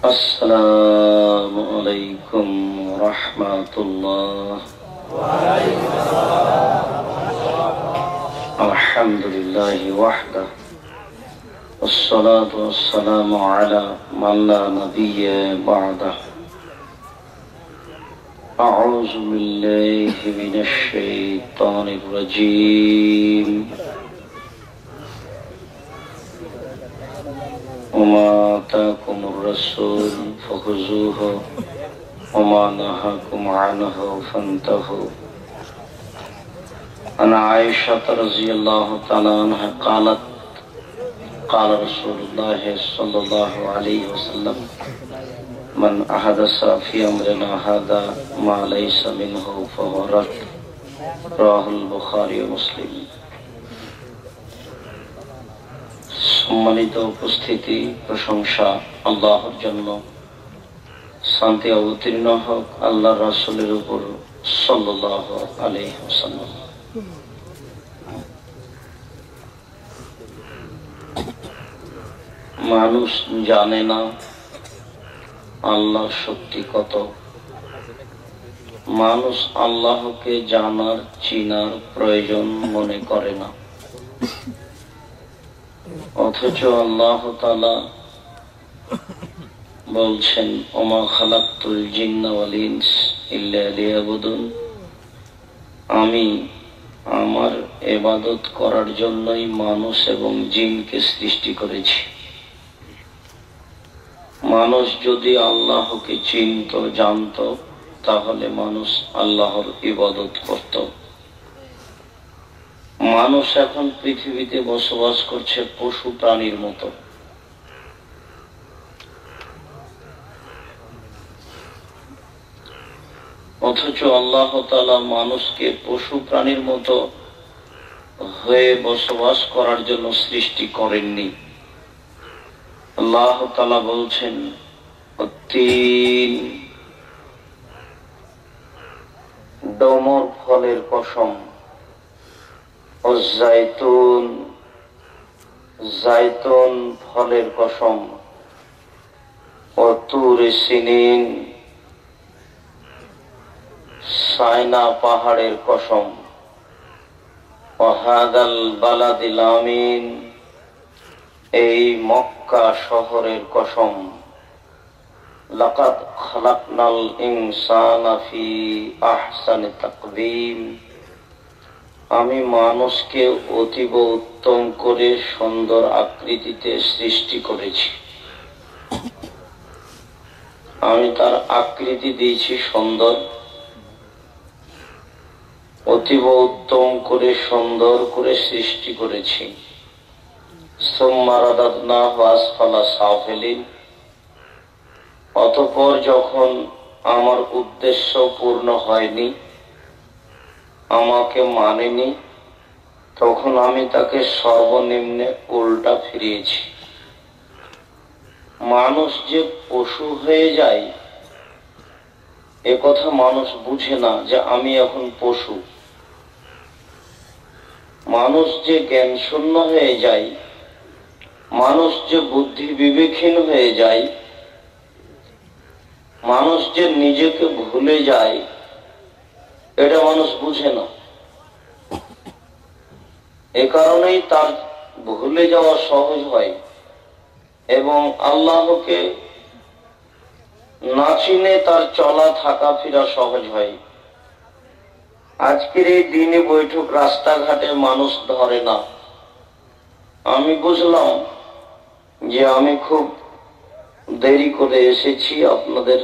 السلام عليكم ورحمة الله. الحمد لله وحده والصلاة والسلام على من لا نبي بعده. أعوذ بالله من الشيطان الرجيم. وما آتاكم الرسول فخذوه وما نهاكم عنه فانتهوا. عن عائشة رضي الله تعالى عنها قالت قال رسول الله صلى الله عليه وسلم من أحدث في أمرنا هذا ما ليس منه فهو رد. رواه البخاري ومسلم. সম্মানিত উপস্থিতি, প্রশংসা আল্লাহর জন্য, শান্তি অবতীর্ণ হোক আল্লাহর রাসূলের উপর সাল্লাল্লাহু আলাইহি ওয়াসাল্লাম। মানুষ জানে না আল্লাহর শক্তি কত। মানুষ আল্লাহকে জানার চিনার প্রয়োজন মনে করে না, অথচ আল্লাহ তাআলা বলছেন ওমা খালাকতুল জিন্না ওয়াল ইনস ইল্লা লিয়াবুদুন, আমি আমার ইবাদত করার জন্যই মানুষ এবং জিনকে সৃষ্টি করেছি। মানুষ যদি আল্লাহকে চিনত, জানত, তাহলে মানুষ আল্লাহর ইবাদত করত। মানুষ এখন পৃথিবীতে বসবাস করছে পশু প্রাণীর মতো। অথচ আল্লাহ তাআলা মানুষকে পশু প্রাণীর মতো হয়ে বসবাস করার জন্য সৃষ্টি করেননি। আল্লাহ তাআলা বলছেন তিন, ডমর ফলের কসম, জাইতুন, জাইতুন ফলের কসম, ও তুর সিনিন, সাইনা পাহাড়ের কসম, ও হাদাল বালাদিল আমিন, এই মক্কা শহরের কসম। লাকাদ খালাকনাল ইনসানা ফি আহসানি তাকবীম, আমি মানুষকে অতীব উত্তম করে সুন্দর আকৃতিতে সৃষ্টি করেছি। আমি তার আকৃতি দিয়েছি সুন্দর, অতীব উত্তম করে সুন্দর করে সৃষ্টি করেছি। সুম্মা রাদাদনাহু আসফালা সাফিলিন, অতঃপর যখন আমার উদ্দেশ্য পূর্ণ হয়নি, আমাকে মানেনি, তখন আমি তাকে সর্বনিম্নে উল্টা ফিরিয়েছি। মানুষ যে পশু হয়ে যায় এ কথা মানুষ বুঝে না, যে আমি এখন পশু। মানুষ যে জ্ঞান শূন্য হয়ে যায়, মানুষ যে বুদ্ধি বিবেকহীন হয়ে যায়, মানুষ যে নিজেকে ভুলে যায়, এটা মানুষ বুঝে না। এ কারণেই তার ভুলে যাওয়া সহজ হয় এবং আল্লাহকে না চিনে তার চলা থাকা ফেরা সহজ হয়। আজকের এই দিনে বৈঠক রাস্তাঘাটে মানুষ ধরে না। আমি বুঝলাম যে আমি খুব দেরি করে এসেছি, আপনাদের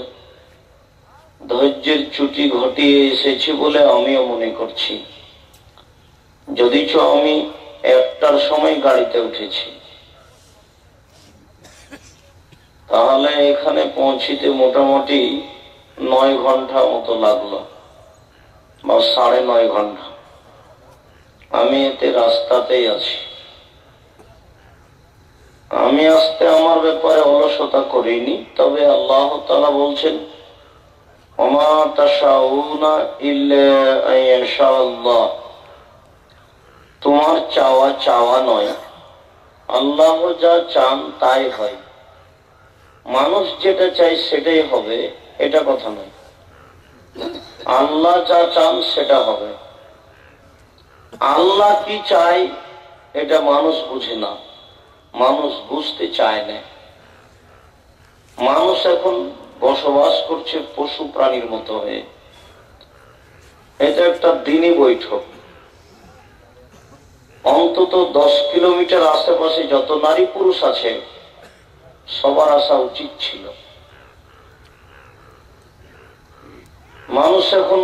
ধৈর্যের চ্যুতি ঘটিয়ে এসেছি বলে আমিও মনে করছি, যদিচ আমি 1টার সময় গাড়িতে উঠেছি। তাহলে এখানে পৌঁছিতে মোটামুটি 9 ঘন্টা মতো লাগলো, বা 9.5 ঘন্টা। আমি এতে রাস্তাতেই আছি। আমি আসতে আমার ব্যাপারে অলসতা করিনি, তবে আল্লাহ তাআলা বলছেন ওমা তাশাউনা ইল্লা আইয়াশাআল্লাহ, তোমার চাওয়া চাওয়া নয়, আল্লাহ যা চান তাই হয়। মানুষ যেটা চাই সেটাই হবে এটা কথা নয়। আল্লাহ যা চান সেটা হবে। আল্লাহ কি চায় এটা মানুষ বুঝে না, মানুষ বুঝতে চায় না। মানুষ এখন বসবাস করছে পশু প্রাণীর মতো হয়ে। এটা একটা দিনই বৈঠক। অন্তত 10 কিলোমিটার আশেপাশে যত নারী পুরুষ আছে সবার আসা উচিত ছিল। মানুষ এখন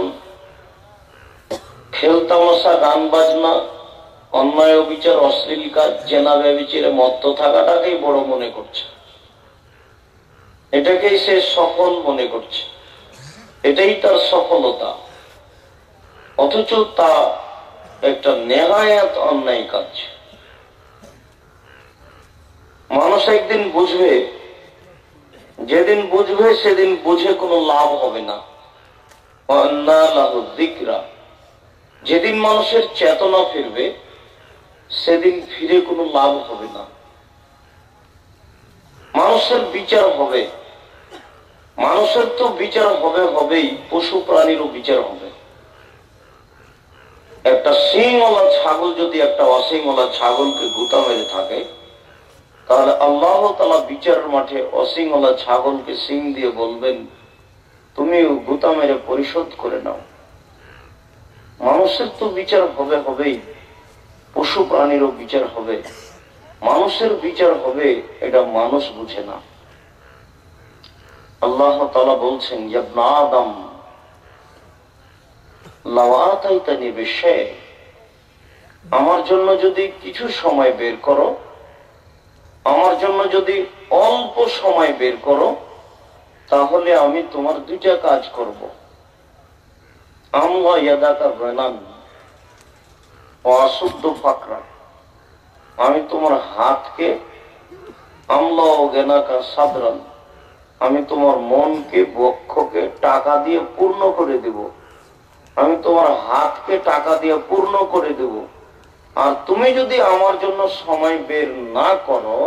খেলতামশা, গান বাজনা, অন্যায় অবিচার, অশ্লীল কাজ, জেনা ব্যভিচারে মত্ত থাকাটাকেই বড় মনে করছে। এটাকেই সে সফল মনে করছে, এটাই তার সফলতা। অথচ তা একটা নেহায়াত অন্যায় কাজ। মানুষ একদিন বুঝবে, যেদিন বুঝবে সেদিন বুঝে কোনো লাভ হবে না। যেদিন মানুষের চেতনা ফিরবে সেদিন ফিরে কোনো লাভ হবে না। মানুষের বিচার হবে, মানুষের তো বিচার হবেই, পশু প্রাণীরও বিচার হবে। একটা শিংওয়ালা ছাগল যদি একটা অশিংওয়ালা ছাগলকে গুতা মেরে থাকে, তাহলে আল্লাহ তাআলা বিচারের মাঠে অশিংওয়ালা ছাগলকে শিং দিয়ে বলবেন, তুমি গুতা মেরে পরিশোধ করে নাও। মানুষের তো বিচার হবেই, পশু প্রাণীরও বিচার হবে। মানুষের বিচার হবে এটা মানুষ বুঝে না। আল্লাহ তাআলা বলছেন, ইবনে আদম লাউ আতাইতানি বিশাই, আমার জন্য যদি কিছু সময় বের করো, আমার জন্য যদি অল্প সময় বের করো, তাহলে আমি তোমার দুইটা কাজ করব। আমলা ইয়াদাকা বানান অশুদ্ধ ফাকরা, আমি তোমার হাতকে, আমলা ও গেনাকা সাদরান, আমি তোমার মনকে, বক্ষকে টাকা দিয়ে পূর্ণ করে দেব। আমি তোমার হাতকে টাকা দিয়ে পূর্ণ করে দেব। আর তুমি যদি আমার জন্য সময় বের না করো,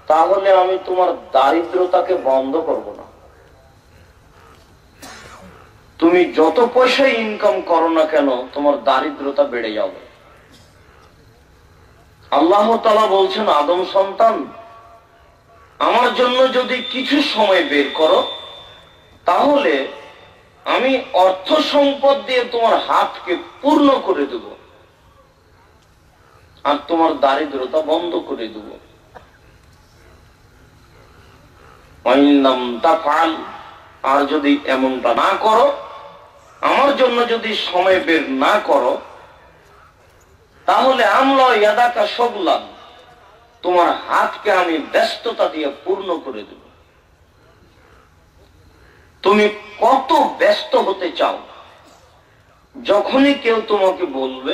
তাহলে আমি তোমার দারিদ্রতাকে বন্ধ করব না। তুমি যত পয়সা ইনকাম করো না কেন, তোমার দারিদ্রতা বেড়ে যাবে। আল্লাহ তাআলা বলছেন, আদম সন্তান, আমার জন্য যদি কিছু সময় বের করো, তাহলে আমি অর্থ সম্পদ দিয়ে তোমার হাতকে পূর্ণ করে দেব আর তোমার দারিদ্রতা বন্ধ করে দেব। আর যদি এমনটা না করো, আমার জন্য যদি সময় বের না করো, তাহলে আমলা ইয়াদাকা শগলান, তোমার হাতকে আমি ব্যস্ততা দিয়ে পূর্ণ করে দেব। তুমি কত ব্যস্ত হতে চাও? যখনই কেউ তোমাকে বলবে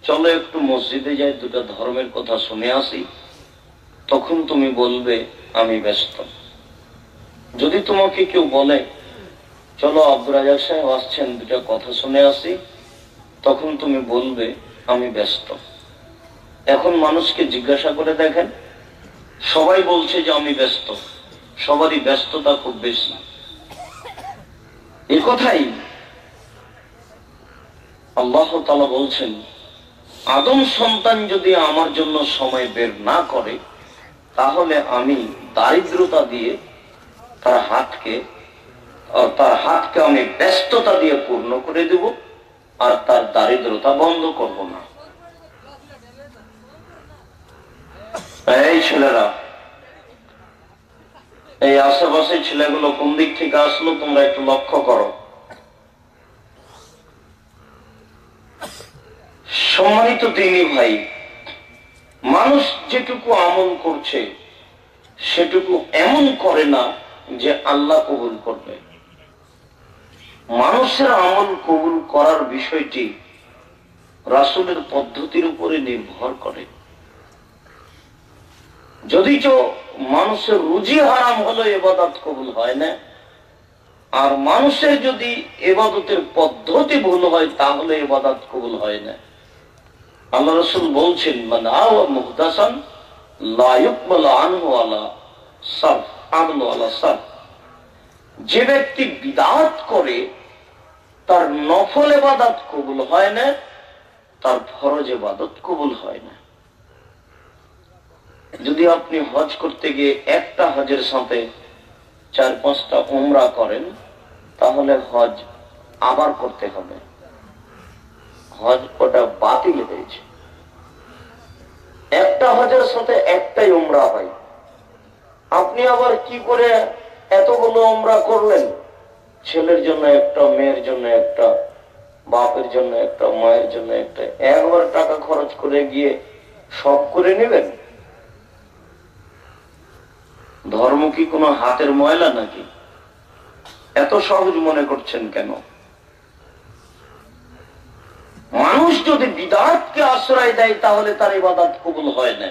চলো একটু মসজিদে যাই, দুটা ধর্মের কথা শুনে আসি, তখন তুমি বলবে আমি ব্যস্ত। যদি তোমাকে কেউ বলে চলো আব্দুর রাজাক সাহেব আসছেন, দুটা কথা শুনে আসি, তখন তুমি বলবে আমি ব্যস্ত। এখন মানুষকে জিজ্ঞাসা করে দেখেন, সবাই বলছে যে আমি ব্যস্ত, সবারই ব্যস্ততা খুব বেশি। এই কথাই আল্লাহ তাআলা বলছেন, আদম সন্তান যদি আমার জন্য সময় বের না করে, তাহলে আমি দারিদ্রতা দিয়ে তার হাতকে আমি ব্যস্ততা দিয়ে পূর্ণ করে দেব আর তার দারিদ্রতা বন্ধ করব না। এই ছেলেরা, এই আশেপাশে ছেলেগুলো কোন দিক থেকে আসলো তোমরা একটু লক্ষ্য করো। সম্মানিত দ্বীনী ভাই, মানুষ যেটুকু আমল করছে সেটুকু এমন করে না যে আল্লাহ কবুল করবে। মানুষের আমল কবুল করার বিষয়টি রাসূলের পদ্ধতির উপরে নির্ভর করে। যদিচ মানুষের রুজি হারাম হলো ইবাদত কবুল হয় না, আর মানুষের যদি ইবাদতের পদ্ধতি ভুল হয় তাহলে ইবাদত কবুল হয় না। আল্লাহ রাসূল বলছেন, মান আওয়া মুহদাসান লা ইউকবালু আনহু আলা সারফ, আমালু আলা সার, যে ব্যক্তি বিদআত করে তার নফল ইবাদত কবুল হয় না, তার ফরজ ইবাদত কবুল হয় না। যদি আপনি হজ করতে গিয়ে একটা হজের সাথে 4-5টা উমরা করেন, তাহলে হজ আবার করতে হবে, হজ ওটা বাতিল হয়েছে। একটা হজের সাথে একটাই উমরা হয়, আপনি আবার কি করে এতগুলো উমরা করলেন? ছেলের জন্য একটা, মেয়ের জন্য একটা, বাপের জন্য একটা, মায়ের জন্য একটা, একবার টাকা খরচ করে গিয়ে সব করে নেবেন? ধর্ম কি কোনো হাতের ময়লা নাকি? এত সহজ মনে করছেন কেন? মানুষ যদি বিদআতকে আশ্রয় দেয় তাহলে তার ইবাদত কবুল হয় না,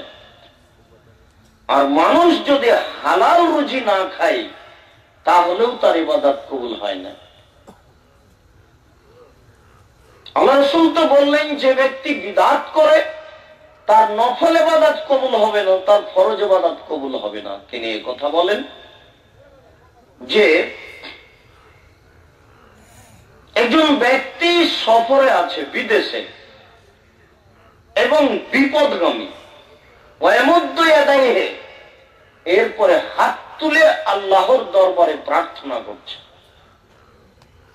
আর মানুষ যদি হালাল রুজি না খায় তাহলেও তার ইবাদত কবুল হয় না। আল্লাহ রাসূল তো বললেন, যে ব্যক্তি বিদআত করে তার নফল ইবাদত কবুল হবে না, তার ফরজ ইবাদত কবুল হবে না। তিনি এই কথা বলেন যে একজন ব্যক্তি সফরে আছে বিদেশে এবং বিপদগামী, এরপরে হাত তুলে আল্লাহর দরবারে প্রার্থনা করছে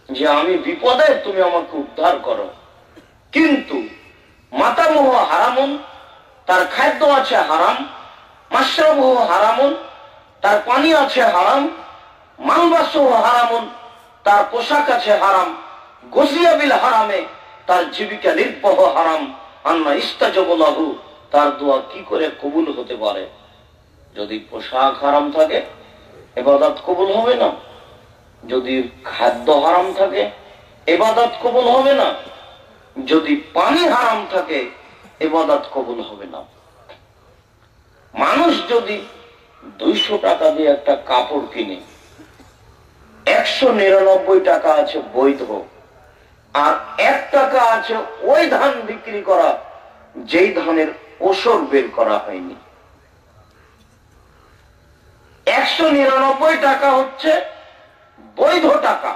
যে আমি বিপদে, তুমি আমাকে উদ্ধার করো, কিন্তু মাতামুহু হারামুন, তার খাদ্য আছে হারাম, মাশরাবুহু হারামুন, তার পানি আছে হারাম, মালবাসুহু হারামুন, তার পোশাক আছে হারাম, গসিয়া বিল হারামে, তার জীবিকা নির্বাহ হারাম, আন্না ইস্তাজাবু লাহু, তার দোয়া কি করে কবুল হতে পারে? যদি পোশাক হারাম থাকে ইবাদত কবুল হবে না, যদি খাদ্য হারাম থাকে ইবাদত কবুল হবে না, যদি পানি হারাম থাকে ইবাদত কবুল হবে না। মানুষ যদি 200 টাকা দিয়ে একটা কাপড় কিনে, 199 টাকা আছে বৈধ, আর 1 টাকা আছে ওই ধান বিক্রি করা যেই ধানের ওসর বের করা হয়নি, 199 টাকা হচ্ছে বৈধ টাকা,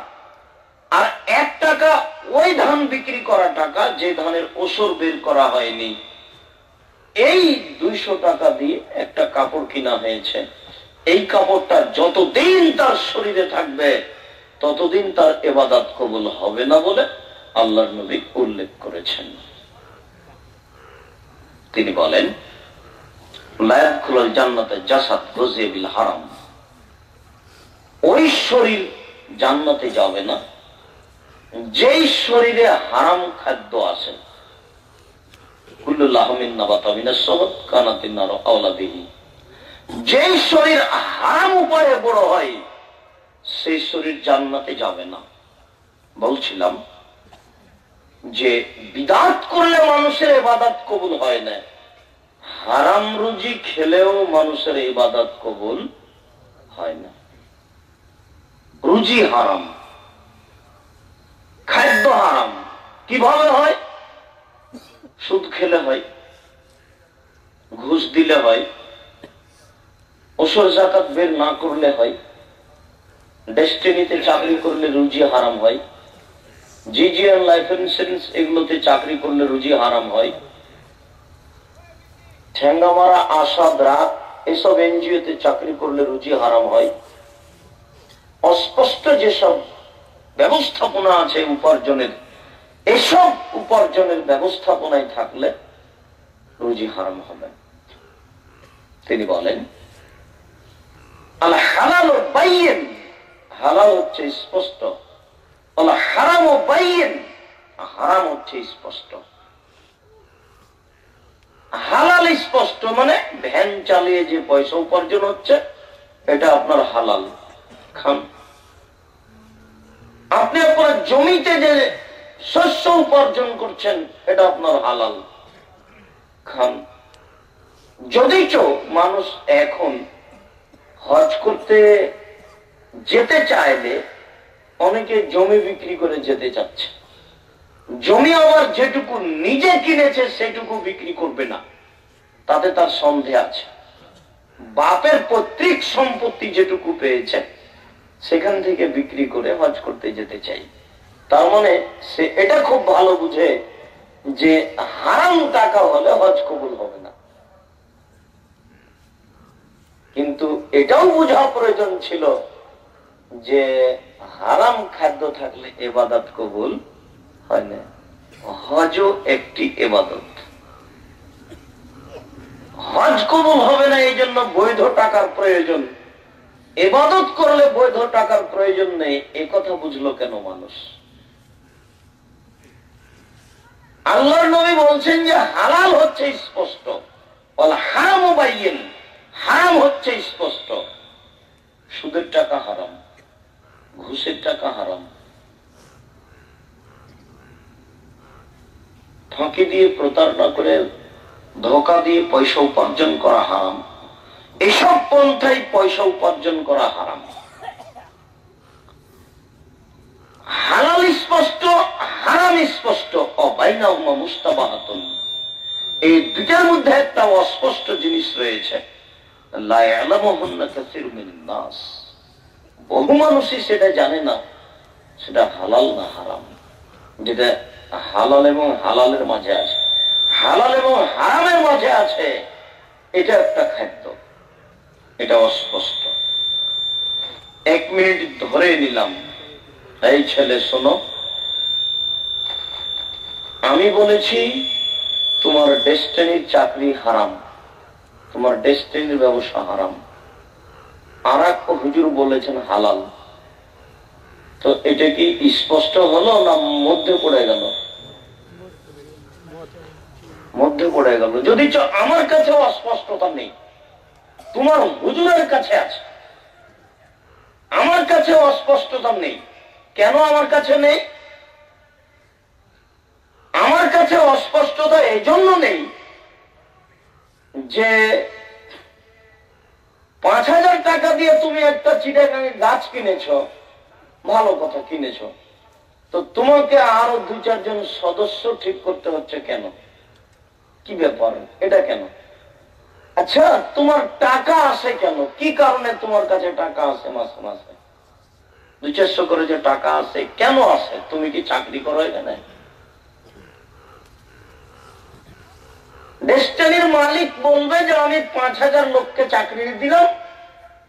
আর 1 টাকা ওই ধান বিক্রি করা টাকা যে ধানের ওসর বের করা হয়নি। এই 200 টাকা দিয়ে একটা কাপড় কিনা হয়েছে, এই কাপড়টা যতদিন তার শরীরে থাকবে ততদিন তার ইবাদত কবুল হবে না বলে আল্লাহর নবী উল্লেখ করেছেন। তিনি বলেন, লা ইয়াদখুলুল জান্নাতা জাসাদ গুযিয়া বিল হারাম, ওই শরীর জান্নাতে যাবে না যেই শরীরে হারাম খাদ্য আছে। কুল্লু লাহমিন নাবাতা মিনাস সাবাত কানাতিন নারু আওলা বিহি, যেই শরীর হারাম উপায়ে বড় হয় সেই শরীর জান্নাতে যাবে না। বলছিলাম যে বিদআত করলে মানুষের ইবাদত কবুল হয় না, হারাম রুজি খেলেও মানুষের ইবাদত কবুল হয় না। রুজি হারাম, খাদ্য হারাম, কিভাবে হয়? সুদ খেলে হয়, ঘুষ দিলে হয়, ওসর যাকাত বের না করলে হয়, ডেস্টিনিতে চাকরি করলে রুজি হারাম হয়, জিজিএন লাইফ ইন্স্যুরেন্স এগুলোতে চাকরি করলে রুজি হারাম হয়, ঠেঙ্গামারা আশা দ্রাক এসব এনজিওতে চাকরি করলে রুজি হারাম হয়। অস্পষ্ট যেসব ব্যবস্থাপনা আছে উপার্জনের, এসব উপার্জনের ব্যবস্থাপনায় থাকলে রুজি হারাম হবে। তিনি বলেন, আল হালাল বাইয়িন, হালাল হচ্ছে স্পষ্ট, আল হারাম বাইয়িন, হারাম হচ্ছে স্পষ্ট। হালাল স্পষ্ট মানে ভ্যান চালিয়ে যে পয়সা উপার্জন হচ্ছে এটা আপনার হালাল, খান। আপনি আপনার জমিতে যে শস্য উপার্জন করছেন এটা আপনার হালাল, খান। যদিচ মানুষ এখন হজ করতে যেতে চাইলে অনেকে জমি বিক্রি করে যেতে চাচ্ছে, জমি আবার যেটুকু নিজে কিনেছে সেটুকু বিক্রি করবে না, তাতে তার সন্দেহ আছে। বাপের পৈতৃক সম্পত্তি যেটুকু পেয়েছে সেখান থেকে বিক্রি করে হজ করতে যেতে চাই। তার মানে সে এটা খুব ভালো বুঝে যে হারাম টাকা হলে হজ কবুল হবে না। কিন্তু এটাও বোঝা প্রয়োজন ছিল যে হারাম খাদ্য থাকলে ইবাদত কবুল হয় না। হজও একটি ইবাদত, হজ কবুল হবে না এই জন্য বৈধ টাকার প্রয়োজন। ইবাদত করলে বৈধ টাকার প্রয়োজন নেই, এ কথা বুঝলো কেন মানুষ? আল্লাহর নবী বলছেন যে হালাল হচ্ছে স্পষ্ট, হারাম ও বাইয়িন, হারাম হচ্ছে স্পষ্ট। সুদের টাকা হারাম, ঘুষের টাকা হারাম, ফাঁকি দিয়ে প্রতারণা করে ধোঁকা দিয়ে পয়সা উপার্জন করা হারাম, এসব পন্থায় পয়সা উপার্জন করা হারাম। হালাল স্পষ্ট, হারাম স্পষ্ট, অবাইনাহুমা মুস্তাবাহাতুন, এই দুটার মধ্যে একটা অস্পষ্ট জিনিস রয়েছে। লা ইয়ালামুহুন্না কাসীরুম মিনান নাস, বহু মানুষই সেটা জানে না সেটা হালাল না হারাম। যেটা হালাল এবং হালালের মাঝে আছে, হালাল এবং হারামের মাঝে আছে, এটা একটা খাদ্য, এটা অস্পষ্ট। 1 মিনিট ধরে নিলাম, এই ছেলে শোনো, আমি বলেছি তোমার ডেস্টিনির চাকরি হারাম, তোমার ডেস্টিনির ব্যবসা হারাম, আর এক হুজুর বলেছেন হালাল। তো এটা কি স্পষ্ট হলো না মধ্যে পড়ে গেল? মধ্যে পড়ে গেল। যদি আমার কাছে অস্পষ্টতা নেই, তোমার হুজুরের কাছে আছে, আমার কাছে অস্পষ্টতা নেই। কেন আমার কাছে নেই? আমার কাছে অস্পষ্টতা এই জন্য নেই যে 5,000 টাকা দিয়ে তুমি একটা চিটাগাঙে গাছ কিনেছ, ভালো কথা কিনেছ, তো তোমাকে আরো 2-4 জন সদস্য ঠিক করতে হচ্ছে কেন? কি ব্যাপার, এটা কেন? আচ্ছা, তোমার টাকা আসে কেন? কি কারণে তোমার কাছে টাকা আসে? মাসে মাসে 200-400 করে যে টাকা আসে, কেন আসে? তুমি কি চাকরি করো এখানে? ডেস্টিনির মালিক বলবে যে আমি 5,000 লোককে চাকরি দিলাম,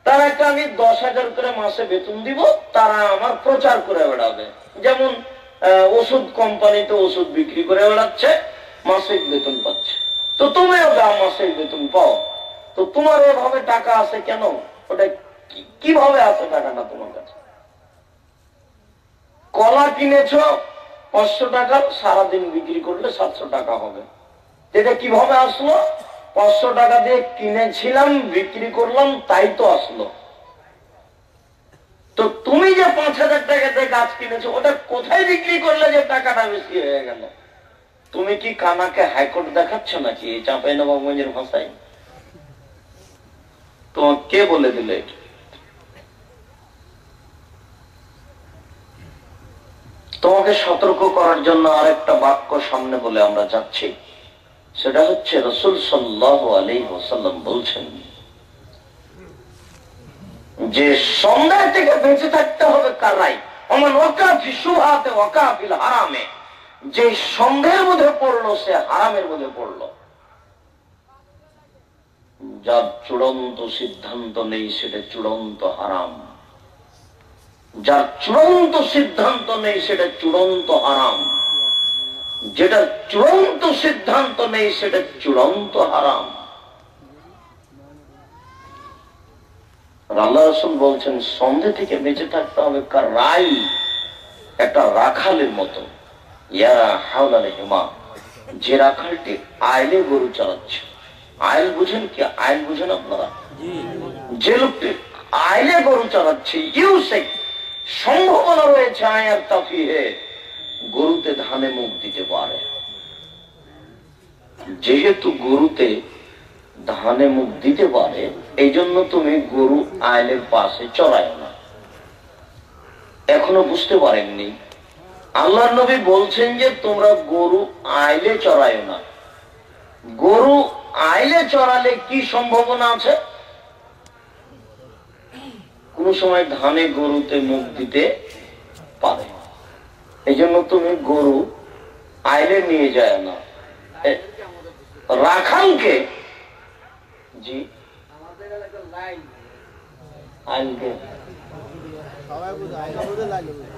তারাকে আমি 10,000 করে মাসে বেতন দিব, তারা আমার প্রচার করে বেড়াবে। যেমন ওষুধ কোম্পানিতে ওষুধ বিক্রি করে বেড়াচ্ছে, মাসিক বেতন পাচ্ছে, তো তুমিও মাসিক বেতন পাও। তো তোমার এভাবে টাকা আসে কেন? ওটা কিভাবে আসে টাকাটা তোমার কাছে? কলা কিনেছ 500 টাকা, সারাদিন বিক্রি করলে 700 টাকা হবে। এটা কিভাবে আসলো? 500 টাকা দিয়ে কিনেছিলাম, বিক্রি করলাম, তাই তো আসলো। তো তুমি যে 5,000 টাকা দিয়ে গাছ কিনেছো, ওটা কোথায় বিক্রি করলে যে টাকাটা বেশি হয়ে গেল? তুমি কি কানাকে হাইকোর্ট দেখাচ্ছ নাকি এই চাঁপাইনবাবগঞ্জের ভাষায়? তোমার কে বলে দিলে? তোমাকে সতর্ক করার জন্য আরেকটা বাক্য সামনে বলে আমরা যাচ্ছি। সেটা হচ্ছে রাসূল সাল্লাল্লাহু আলাইহি ওয়াসাল্লাম বলছেন যে সন্দেহ থেকে বেঁচে থাকতে হবে কারাই, ওমান ওয়াকা ফি শুবহাতি ওয়াকা ফিল হারামে, যে সন্দেহের মধ্যে পড়লো সে হারামের মধ্যে পড়লো। যার চূড়ান্ত সিদ্ধান্ত নেই সেটা চূড়ান্ত হারাম, যার চূড়ান্ত সিদ্ধান্ত নেই সেটা চূড়ান্ত হারাম, যেটা চূড়ান্ত সিদ্ধান্ত নেই সেটা চূড়ান্ত হারাম। আল্লাহ রাসূল বলছেন সন্দেহ থেকে বেঁচে থাকতে হবে কারাই, একটা রাখালের মতো। ইয়ারা হাওলাল হিমা, যে রাখালটি আইলে গরু চালাচ্ছে। আইল বুঝেন কি? আইল বুঝেন আপনারা? যে লোকটি আইলে গরু চালাচ্ছে, ইউসেক, সম্ভাবনা রয়েছে আয়ার তাফিহে, গরুতে ধানে মুখ দিতে পারে। যেহেতু গরুতে ধানে মুখ দিতে পারে, এই জন্য তুমি গরু আইলের পাশে চড়ায় না। এখনো বুঝতে পারেননি? আল্লাহর নবী বলছেন যে তোমরা গরু আইলে চড়ায় না। গরু আইলে চড়ালে কি সম্ভাবনা আছে? কোনো সময় ধানে গরুতে মুখ দিতে পারে। এই জন্য তুমি গরু আইলে নিয়ে যায় না, রাখালকে জি আইনকে।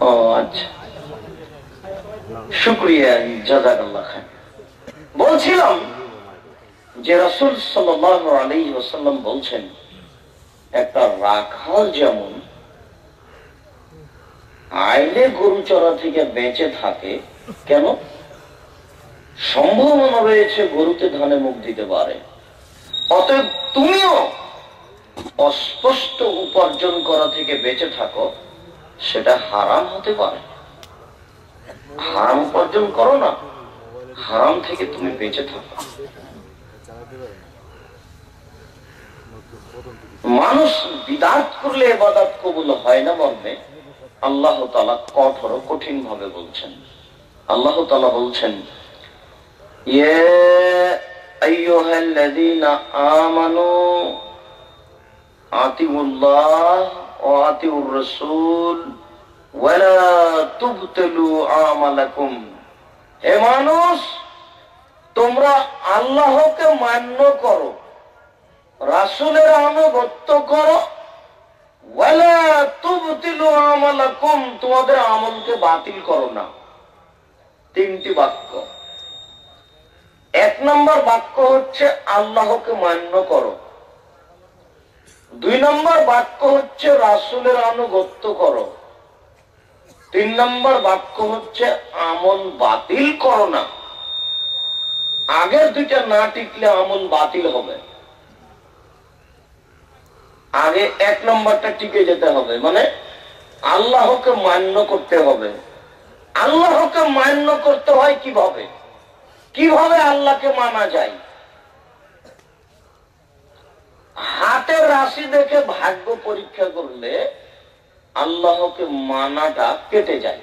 ও আচ্ছা, শুকরিয়া, জাযাকাল্লাহ খান। বলছিলাম যে রাসূল সাল্লাল্লাহু আলাইহি ওয়াসাল্লাম বলছেন একটা রাখাল যেমন আইলে গরু চড়া থেকে বেঁচে থাকে, কেন? সম্ভাবনা রয়েছে গরুতে ধানে মুখ দিতে পারে। অতএব তুমিও অস্পষ্ট উপার্জন করা থেকে বেঁচে থাকো, সেটা হারাম হতে পারে। হারাম উপার্জন করো না, হারাম থেকে তুমি বেঁচে থাকো। মানুষ বিদআত করলে ইবাদত কবুল হয় না মর্মে আল্লাহ তাআলা কঠোর কঠিন ভাবে বলছেন। আল্লাহ তাআলা বলছেন, ইয়া আইয়ুহাল্লাযীনা আমানু আতিউল্লাহ ওয়া আতিউর রাসূল ওয়া লা তুবতিলু আমালাকুম। হে মানুষ, তোমরা আল্লাহকে মান্য করো, রাসূলের আনুগত্য করো, ওয়া লা তুবতিলু আমালাকুম, তোমাদের আমলকে বাতিল করো না। তিনটি বাক্য। এক নম্বর বাক্য হচ্ছে আল্লাহকে মান্য করো, দুই নম্বর বাক্য হচ্ছে রাসূলের আনুগত্য করো, তিন নম্বর বাক্য হচ্ছে আমল বাতিল করো না। আগের দুইটা না টিকলে আমল বাতিল হবে। আগে এক নম্বরটা টিকে যেতে হবে, মানে আল্লাহকে মান্য করতে হবে। আল্লাহকে মান্য করতে হয় কিভাবে? কিভাবে আল্লাহকে মানা যায়? হাতের রাশি দেখে ভাগ্য পরীক্ষা করলে আল্লাহকে মানাটা কেটে যায়।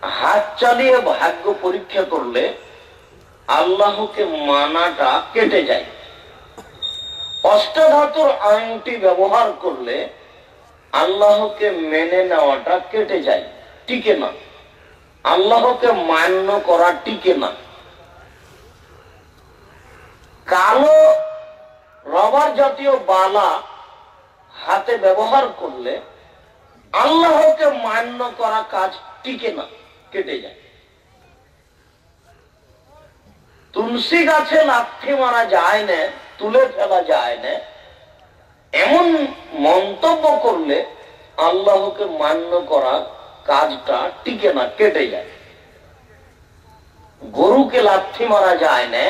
হাত চালিয়ে ভাগ্য পরীক্ষা করলে আল্লাহকে মানাটা কেটে যায়। অষ্টধাতুর আংটি ব্যবহার করলে আল্লাহকে মেনে নেওয়াটা কেটে যায়, টিকে না। আল্লাহকে মান্য করা টিকে না। কালো রবার জাতীয় বালা হাতে ব্যবহার করলে আল্লাহকে মান্য করা কাজ টিকে না, কেটে যায়। তুলসী গাছে লাথি মারা যায় না, তুলে ফেলা যায় না, এমন মন্তব্য করলে আল্লাহকে মান্য করা কাজটা টিকে না, কেটে যায়। গরুকে লাথি মারা যায় না,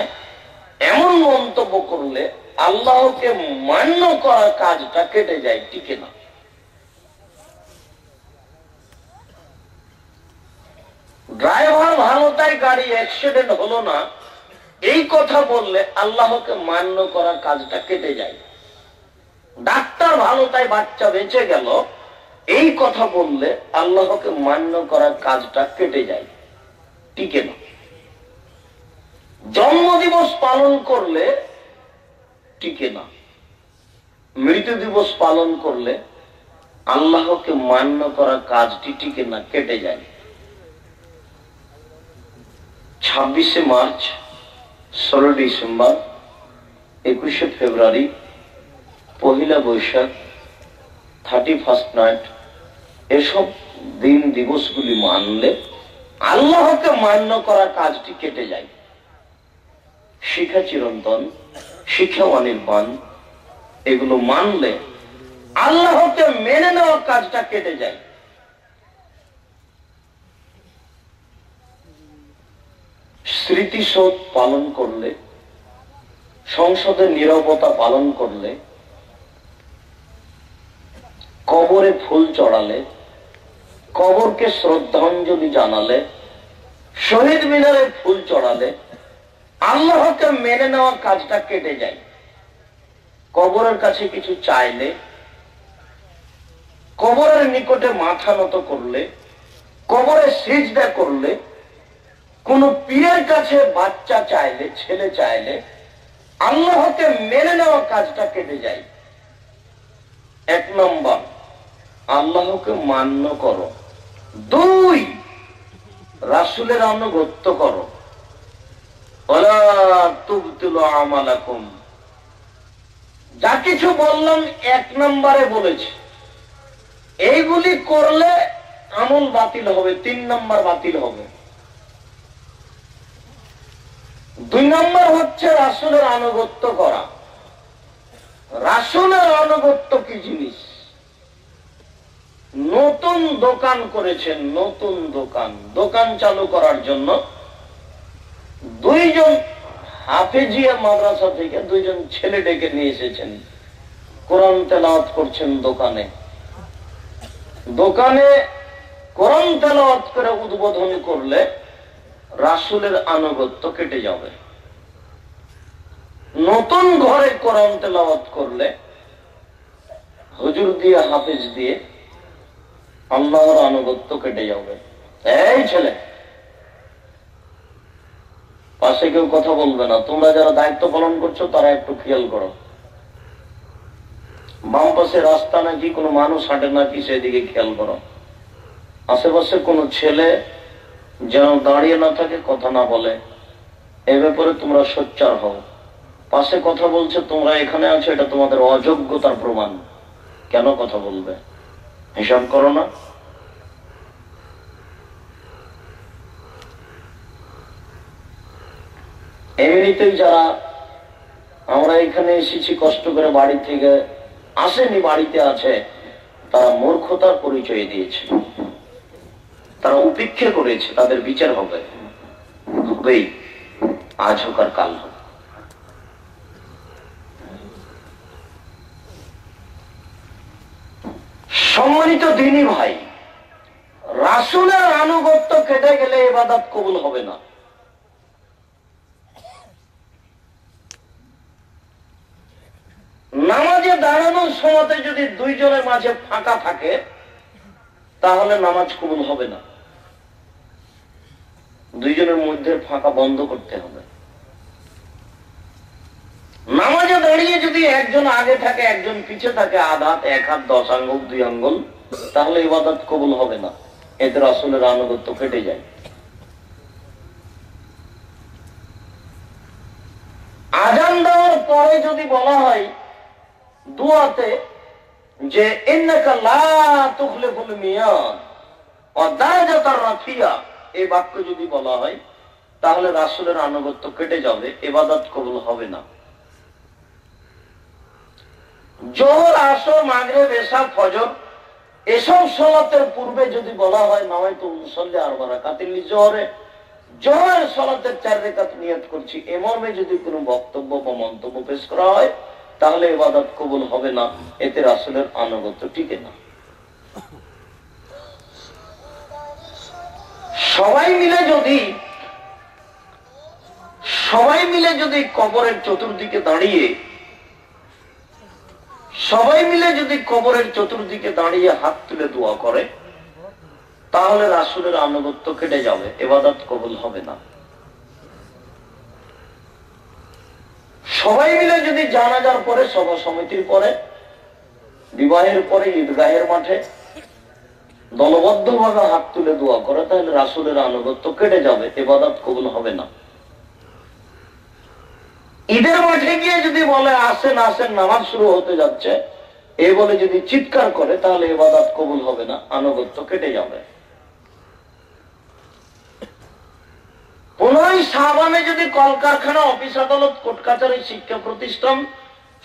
এমন মন্তব্য করলে আল্লাহকে মান্য করা কাজটা কেটে যায়, টিকে না। ড্রাইভার ভালো তাই গাড়ি অ্যাক্সিডেন্ট হলো না, এই কথা বললে আল্লাহকে মান্য করা কাজটা কেটে যায়। ডাক্তার ভালো তাই বাচ্চা বেঁচে গেল, এই কথা বললে আল্লাহকে মান্য করার কাজটা কেটে যায়, টিকে না। জন্মদিবস পালন করলে টিকে না। মৃত্যু দিবস পালন করলে আল্লাহকে মান্য করার কাজটি টিকে না, কেটে যায়। 26শে মার্চ, 16 ডিসেম্বর, 21শে ফেব্রুয়ারি, 1 বৈশাখ, 31 নাইট, এসব দিন দিবসগুলি মানলে আল্লাহকে মান্য করার কাজটি কেটে যায়। শিখা চিরন্তন, শিক্ষা অনির্বাণ, এগুলো মানলে আল্লাহকে মেনে নেওয়ার কাজটা কেটে যায়। স্মৃতিশোধ পালন করলে, সংসদের নীরবতা পালন করলে, কবরে ফুল চড়ালে, কবরকে শ্রদ্ধাঞ্জলি জানালে, শহীদ মিনারে ফুল চড়ালে আল্লাহকে মেনে নেওয়ার কাজটা কেটে যায়। কবরের কাছে কিছু চাইলে, কবরের নিকটে মাথা নত করলে, কবরে সিজদা করলে, কোন পীরের কাছে বাচ্চা চাইলে, ছেলে চাইলে আল্লাহকে মেনে নেওয়ার কাজটা কেটে যায়। এক নম্বর, আল্লাহকে মান্য করো। দুই, রাসূলের আনুগত্য করো। ওয়ালা তুবতিলু আমালাকুম, যা কিছু বললাম এক নম্বরে বলেছি, এইগুলি করলে আমল বাতিল হবে, 3 নম্বর বাতিল হবে। 2 নম্বর হচ্ছে রাসূলের আনুগত্য করা। রাসূলের আনুগত্য কি জিনিস? নতুন দোকান করেছেন, নতুন দোকান চালু করার জন্য 2 জন হাফেজিয়া মাদ্রাসা থেকে 2 জন ছেলে ডেকে নিয়ে এসেছেন। কোরআন তেলাওয়াত করছেন দোকানে কোরআন তেলাওয়াত করে উদ্বোধন করলে রাসূলের আনুগত্য কেটে যাবে। নতুন ঘরে কোরআন তেলাওয়াত করলে হুজুর দিয়ে, হাফেজ দিয়ে আল্লাহর আনুগত্য কেটে যাবে। এই ছেলে, পাশে কেউ কথা বলবে না, তোমরা যারা দায়িত্ব পালন করছো তারা একটু খেয়াল করো। বাম পাশে রাস্তা নাকি কোনো মানুষ হাঁটে নাকি, সেদিকে খেয়াল করো। আশেপাশে কোনো ছেলে যেন দাঁড়িয়ে না থাকে, কথা না বলে, এ ব্যাপারে তোমরা সোচ্চার হও। পাশে কথা বলছে, তোমরা এখানে আছো, এটা তোমাদের অযোগ্যতার প্রমাণ। কেন কথা বলবে? হিসাব করো না। এমনিতেই যারা আমরা এখানে এসেছি কষ্ট করে, বাড়ি থেকে আসেনি, বাড়িতে আছে, তারা মূর্খতার পরিচয় দিয়েছে, তারা উপেক্ষা করেছে, তাদের বিচার হবে, হবেই, আজ হোক আর কাল হোক। সম্মানিত দ্বীনি ভাই, রাসূলের আনুগত্য কেটে গেলে ইবাদত কবুল হবে না। নামাজে দাঁড়ানোর সময় যদি 2 জনের মাঝে ফাঁকা থাকে তাহলে নামাজ কবুল হবে না। 2 জনের মধ্যে ফাঁকা বন্ধ করতে হবে। নামাজে দাঁড়িয়ে যদি একজন আগে থাকে একজন পিছে থাকে, আধ হাত, 1 হাত, 10 আঙ্গুল, 2 আঙ্গুল, তাহলে ইবাদত কবুল হবে না। এতে রাসূলের আনুগত্য কেটে যায়। আযান দেওয়ার পরে যদি বলা হয় দুআতে যে ইন্নাকা লা তুখলিফুল মিয়াদ ওয়া দারাজাতার রাফিয়া, এই বাক্য যদি বলা হয় তাহলে রাসূলের আনুগত্য কেটে যাবে, ইবাদত কবুল হবে না। যোহর, আসর, মাগরিব, এশা, ফজর এসব সালাতের পূর্বে যদি বলা হয় নাওয়াইতু উসাল্লি 4 রাকাতিল লিজোহরে, জোহরের সালাতের 4 রাকাত নিয়ত করছি, এ মর্মে যদি কোনো বক্তব্য বা মন্তব্য পেশ করা হয় তাহলে ইবাদত কবুল হবে না। এতে রাসূলের আনুগত্য টিকে না। সবাই মিলে যদি কবরের চতুর্দিকে দাঁড়িয়ে হাত তুলে দোয়া করে তাহলে রাসূলের আনুগত্য কেটে যাবে, ইবাদত কবুল হবে না। সবাই মিলে যদি জানাজার পরে, সভা সমিতির পরে, বিবাহের পরে ঈদগাহের মাঠে দলবদ্ধভাবে হাত তুলে দোয়া করে তাহলে রাসূলের আনুগত্য কেটে যাবে, ইবাদত কবুল হবে না। ঈদের মাঠে গিয়ে যদি বলে আসেন আসেন নামাজ শুরু হতে যাচ্ছে, এই বলে যদি চিৎকার করে তাহলে ইবাদত কবুল হবে না, আনুগত্য কেটে যাবে। 15 শাবানে যদি কলকারখানা, অফিস আদালত, কোর্ট কাছারি, শিক্ষা প্রতিষ্ঠান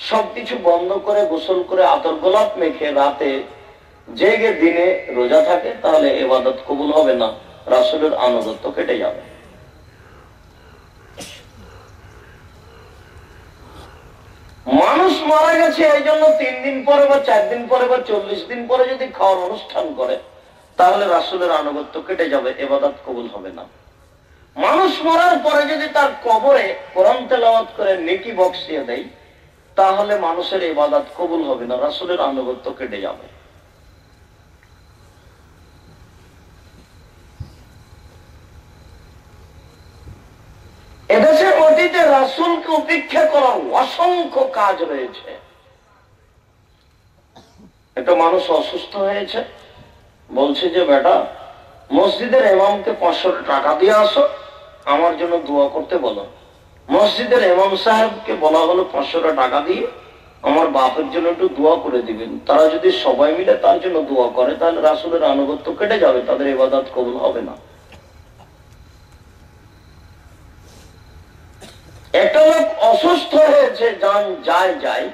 সবকিছু বন্ধ করে গোসল করে আতর গোলাপ মেখে রাতে জেগে দিনে রোজা থাকে তাহলে ইবাদত কবুল হবে না, রাসূলের আনুগত্য কেটে যাবে। মানুষ মারা গেছে এই জন্য 3 দিন পরে বা 4 দিন পরে বা 40 দিন পরে যদি খাওয়ার অনুষ্ঠান করে তাহলে রাসূলের আনুগত্য কেটে যাবে, ইবাদত কবুল হবে না। মানুষ মরার পরে যদি তার কবরে কোরআন তেলাওয়াত করে নেকি বক্সিয়ে দেয় তাহলে মানুষের ইবাদত কবুল হবে না, রাসূলের আনুগত্য কেটে যাবে। এদেশে অতীতে রাসূলকে উপেক্ষা করার অসংখ্য কাজ রয়েছে। একটা মানুষ অসুস্থ হয়েছে, বলছে যে বেটা মসজিদের ইমামকে 500 টাকা দিয়ে আসো, আমার জন্য দোয়া করতে বলো। মসজিদের ইমাম সাহেবকে বলা হলো 500 টাকা দিয়ে আমার বাপের জন্য একটু দোয়া করে দিবেন। তারা যদি সবাই মিলে তার জন্য দোয়া করে তাহলে রাসূলের আনুগত্য কেটে যাবে, তাদের ইবাদত কবুল হবে না। একটা লোক অসুস্থ হয়েছে, যায়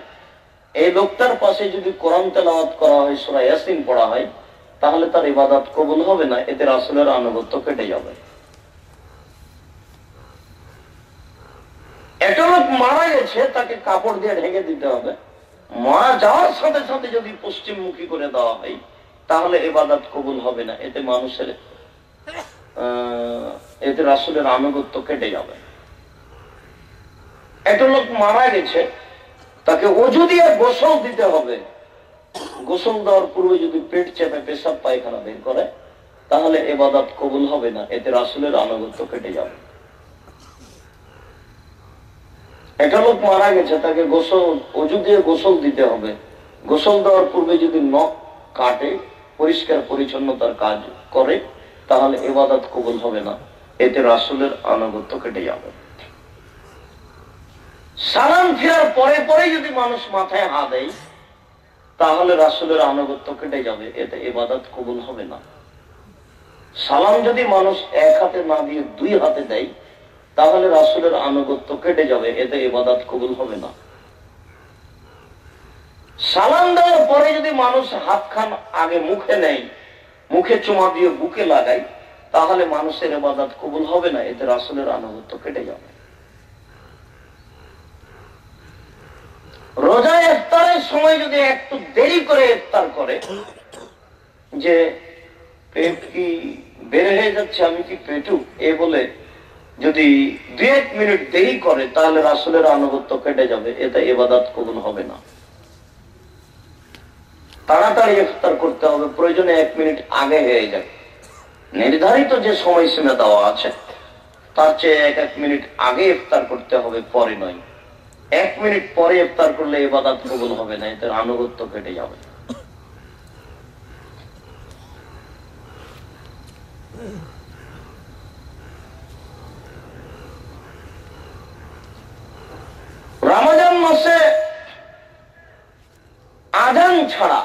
এই লোকটার পাশে যদি কোরআন তেলাওয়াত করা হয়, সূরা ইয়াসিন পড়া হয়, তাহলে তার ইবাদত কবুল হবে না, এতে রাসূলের আনুগত্য কেটে যাবে। একটা লোক মারা গেছে, তাকে কাপড় দিয়ে ঢেকে দিতে হবে, মারা যাওয়ার সাথে সাথে যদি পশ্চিমমুখী করে দেওয়া হয় তাহলে ইবাদত কবুল হবে না, এতে রাসূলের আনুগত্য কেটে যাবে। একটা লোক মারা গেছে, তাকে ওযু দিয়ে গোসল দিতে হবে, গোসল দেওয়ার পূর্বে যদি পেট চেপে পেশাব পায়খানা বের করে তাহলে ইবাদত কবুল হবে না, এতে রাসূলের আনুগত্য কেটে যাবে। একটা লোক মারা গেছে, তাকে ওযু দিয়ে গোসল দিতে হবে, গোসল দেওয়ার পূর্বে যদি নখ কাটে, পরিষ্কার পরিচ্ছন্নতার কাজ করে তাহলে ইবাদত কবুল হবে না, এতে রাসূলের আনুগত্য কেটে যাবে। সালাম ফেরার পরে পরে যদি মানুষ মাথায় হাত দেয় তাহলে রাসূলের আনুগত্য কেটে যাবে, এতে ইবাদত কবুল হবে না। সালাম যদি মানুষ এক হাতে না দিয়ে 2 হাতে দেয় তাহলে রাসূলের আনুগত্য কেটে যাবে, এতে ইবাদত কবুল হবে না। সালাম দেওয়ার পরে যদি মানুষ হাতখান আগে মুখে নেয়, মুখে চুমা দিয়ে বুকে লাগায় তাহলে মানুষের ইবাদত কবুল হবে না, এতে রাসূলের আনুগত্য কেটে যাবে। রোজা ইফতারের সময় যদি একটু দেরি করে ইফতার করে, যে পেট কি বের হয়ে যাচ্ছে, আমি কি পেটু, এ বলে যদি 2-1 মিনিট দেরি করে তাহলে রাসূলের আনুগত্য কেটে যাবে, এতে ইবাদত কবুল হবে না। তাড়াতাড়ি ইফতার করতে হবে, প্রয়োজনে 1 মিনিট আগে হয়ে যাবে, নির্ধারিত যে সময়সীমা দেওয়া আছে তার চেয়ে 1 মিনিট আগে ইফতার করতে হবে, পরে নয়। 1 মিনিট পরে ইফতার করলে ইবাদত কবুল হবে না, এতে আনুগত্য কেটে যাবে। রমজান মাসে আযান ছাড়া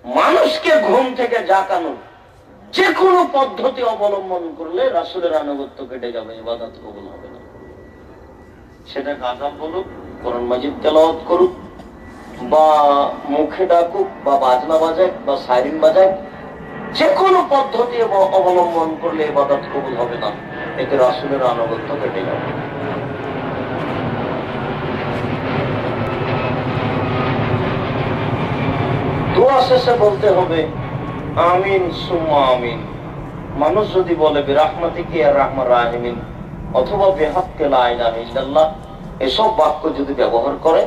মানুষকে ঘুম থেকে জাগানোর যে কোনো পদ্ধতি অবলম্বন করলে রাসূলের আনুগত্য কেটে যাবে, ইবাদত কবুল হবে না। সেটা আযান বলুক, কোরআন মাজিদ তেলাওয়াত করুক, বা মুখে ডাকুক, বা বাজনা বাজাক, বা সাইরিন বাজাক, যে কোনো পদ্ধতি অবলম্বন করলে ইবাদত কবুল হবে না, এতে রাসূলের আনুগত্য কেটে যাবে। দোয়া শেষে বলতে হবে আমিন সুম্মা আমিন। মানুষ যদি বলে বিরাহমাতিকা ইয়া রাহমান রাহিমিন অথবা বিহাক্কি লা ইলাহা ইল্লাল্লাহ, এসব বাক্য যদি ব্যবহার করে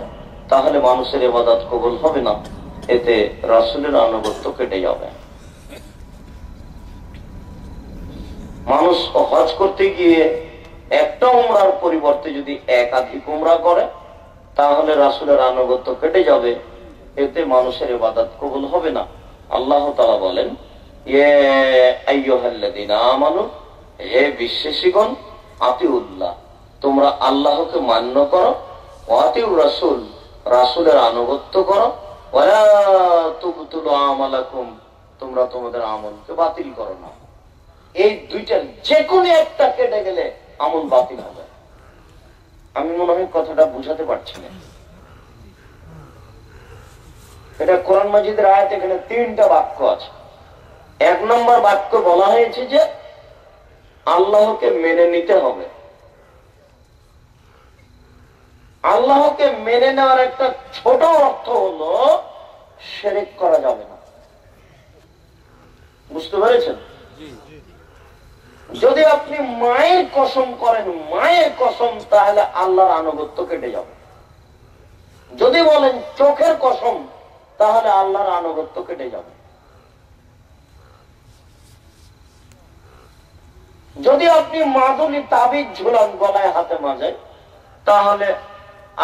তাহলে মানুষের ইবাদত কবুল হবে না, এতে রাসূলের আনুগত্য কেটে যাবে। মানুষ হজ করতে গিয়ে একটা উমরার পরিবর্তে যদি একাধিক উমরা করে তাহলে রাসূলের আনুগত্য কেটে যাবে, এতে মানুষের ইবাদত কবুল হবে না। আল্লাহ তাআলা বলেন, ইয়া আইয়ুহাল্লাযীনা আমানু, হে বিশ্বাসীগণ, আতিউল্লাহ, তোমরা আল্লাহকে মান্য করো, ওয়া আতিউর রাসূল, রাসূলের আনুগত্য করো, ওয়ালা তুবতিলু আমালাকুম, তোমরা তোমাদের আমলকে বাতিল করো না। এই দুইটার যে কোনো একটা কেটে গেলে আমল বাতিল হবে। আমি মনে হয় কথাটা বুঝাতে পারছি না। এটা কোরআন মাজিদের আয়াত, এখানে 3টা বাক্য আছে। 1 নম্বর বাক্য বলা হয়েছে যে আল্লাহকে মেনে নিতে হবে। আল্লাহকে মেনে নেওয়ার একটা ছোট অর্থ হলো শিরক করা যাবে না। বুঝতে পেরেছেন? যদি আপনি মায়ের কসম করেন, মায়ের কসম, তাহলে আল্লাহর আনুগত্য কেটে যাবে। যদি বলেন চোখের কসম, তাহলে আল্লাহর আনুগত্য কেটে যাবে। যদি আপনি মাদুলি তাবিজ ঝুলান গলায় হাতে মাঝে, তাহলে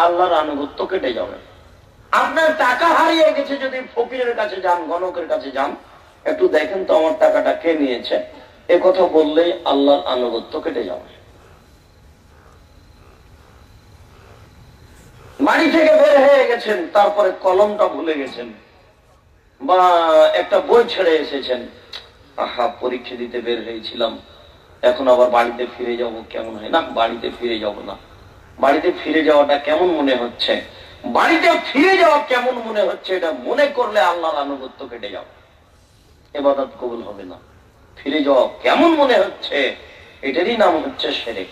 আল্লাহর আনুগত্য কেটে যাবে। আপনার টাকা হারিয়ে গেছে, যদি ফকিরের কাছে যান, গণকের কাছে যান, একটু দেখেন তো আমার টাকাটা কে নিয়েছে, এ কথা বললেই আল্লাহর আনুগত্য কেটে যাবে। বাড়ি থেকে বের হয়ে গেছেন, তারপরে কলমটা ভুলে গেছেন, বা একটা বই ছেড়ে এসেছেন, আহা পরীক্ষা দিতে বের হয়েছিলাম, এখন আবার বাড়িতে ফিরে যাব, কেমন হয়, না বাড়িতে ফিরে যাব না। বাড়িতে ফিরে যাওয়াটা কেমন মনে হচ্ছে, বাড়িতে ফিরে যাওয়া কেমন মনে হচ্ছে, এটা মনে করলে আল্লাহর আনুগত্য কেটে যাবে, ইবাদত কবুল হবে না। ফিরে যাওয়া কেমন মনে হচ্ছে, এটারই নাম হচ্ছে শিরক।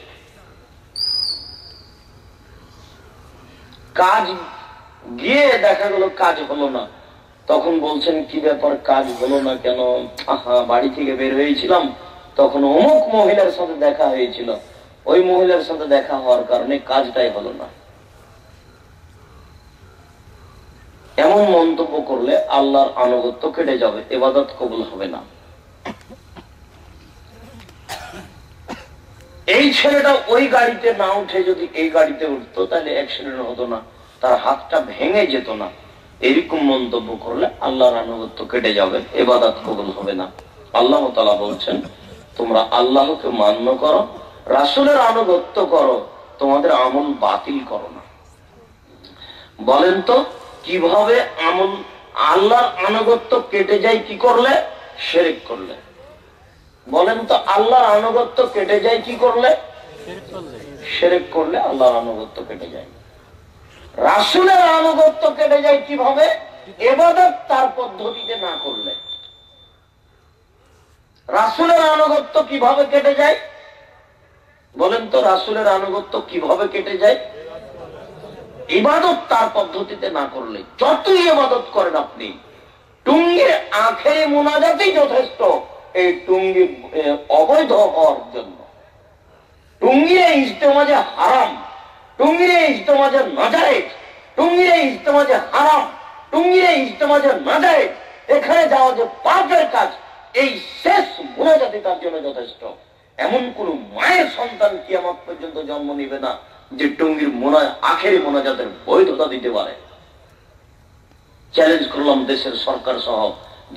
কাজ গিয়ে দেখা গেল কাজ হলো না, তখন বলছেন কি ব্যাপার, কাজ হলো না কেন? আহা বাড়ি থেকে বের হয়েছিলাম, তখন অমুক মহিলার সাথে দেখা হয়েছিল, ওই মহিলার সাথে দেখা হওয়ার কারণে কাজটাই হলো না। এমন মন্তব্য করলে আল্লাহর আনুগত্য কেটে যাবে, ইবাদত কবুল হবে না। এই ছেলেটা ওই গাড়িতে না উঠে যদি এই গাড়িতে উঠতো, তাহলে অ্যাক্সিডেন্ট হতো না, তার হাতটা ভেঙে যেত না। এরকম মন্তব্য করলে আল্লাহর আনুগত্য কেটে যাবে, ইবাদত কবুল হবে না। আল্লাহ তাআলা বলছেন, তোমরা আল্লাহকে মান্য করো, রাসূলের আনুগত্য করো, তোমাদের আমল বাতিল করো না। বলেন তো কিভাবে আমল, আল্লাহর আনুগত্য কেটে যায় কি করলে? শিরক করলে। বলেন তো আল্লাহর আনুগত্য কেটে যায় কি করলে? শিরক করলে আল্লাহর আনুগত্য কেটে যায়। রাসূলের আনুগত্য কেটে যায় কিভাবে? ইবাদত তার পদ্ধতিতে না করলে। রাসূলের আনুগত্য কিভাবে কেটে যায়? বলেন তো রাসূলের আনুগত্য কিভাবে কেটে যায়? ইবাদত তার পদ্ধতিতে না করলে। যতই ইবাদত করেন আপনি, টুঙ্গির আখেরি মুনাজাতই যথেষ্ট এই টুঙ্গি অবৈধ হওয়ার জন্য। টুঙ্গির ইজতেমা যে হারাম, টুঙ্গির ইজতেমা যে নাজায়েজ, টুঙ্গির ইজতেমা যে হারাম, টুঙ্গির ইজতেমা যে নাজায়েজ, এখানে যাওয়া যে পাপের কাজ, এই শেষ মুনাজাতই তার জন্য যথেষ্ট। এমন কোন মায়ের সন্তান কিয়ামত পর্যন্ত জন্ম নিবে না যে টুঙ্গির আখেরি মোনাজাতের বৈধতা দিতে পারে। চ্যালেঞ্জ করলাম দেশের সরকার সহ,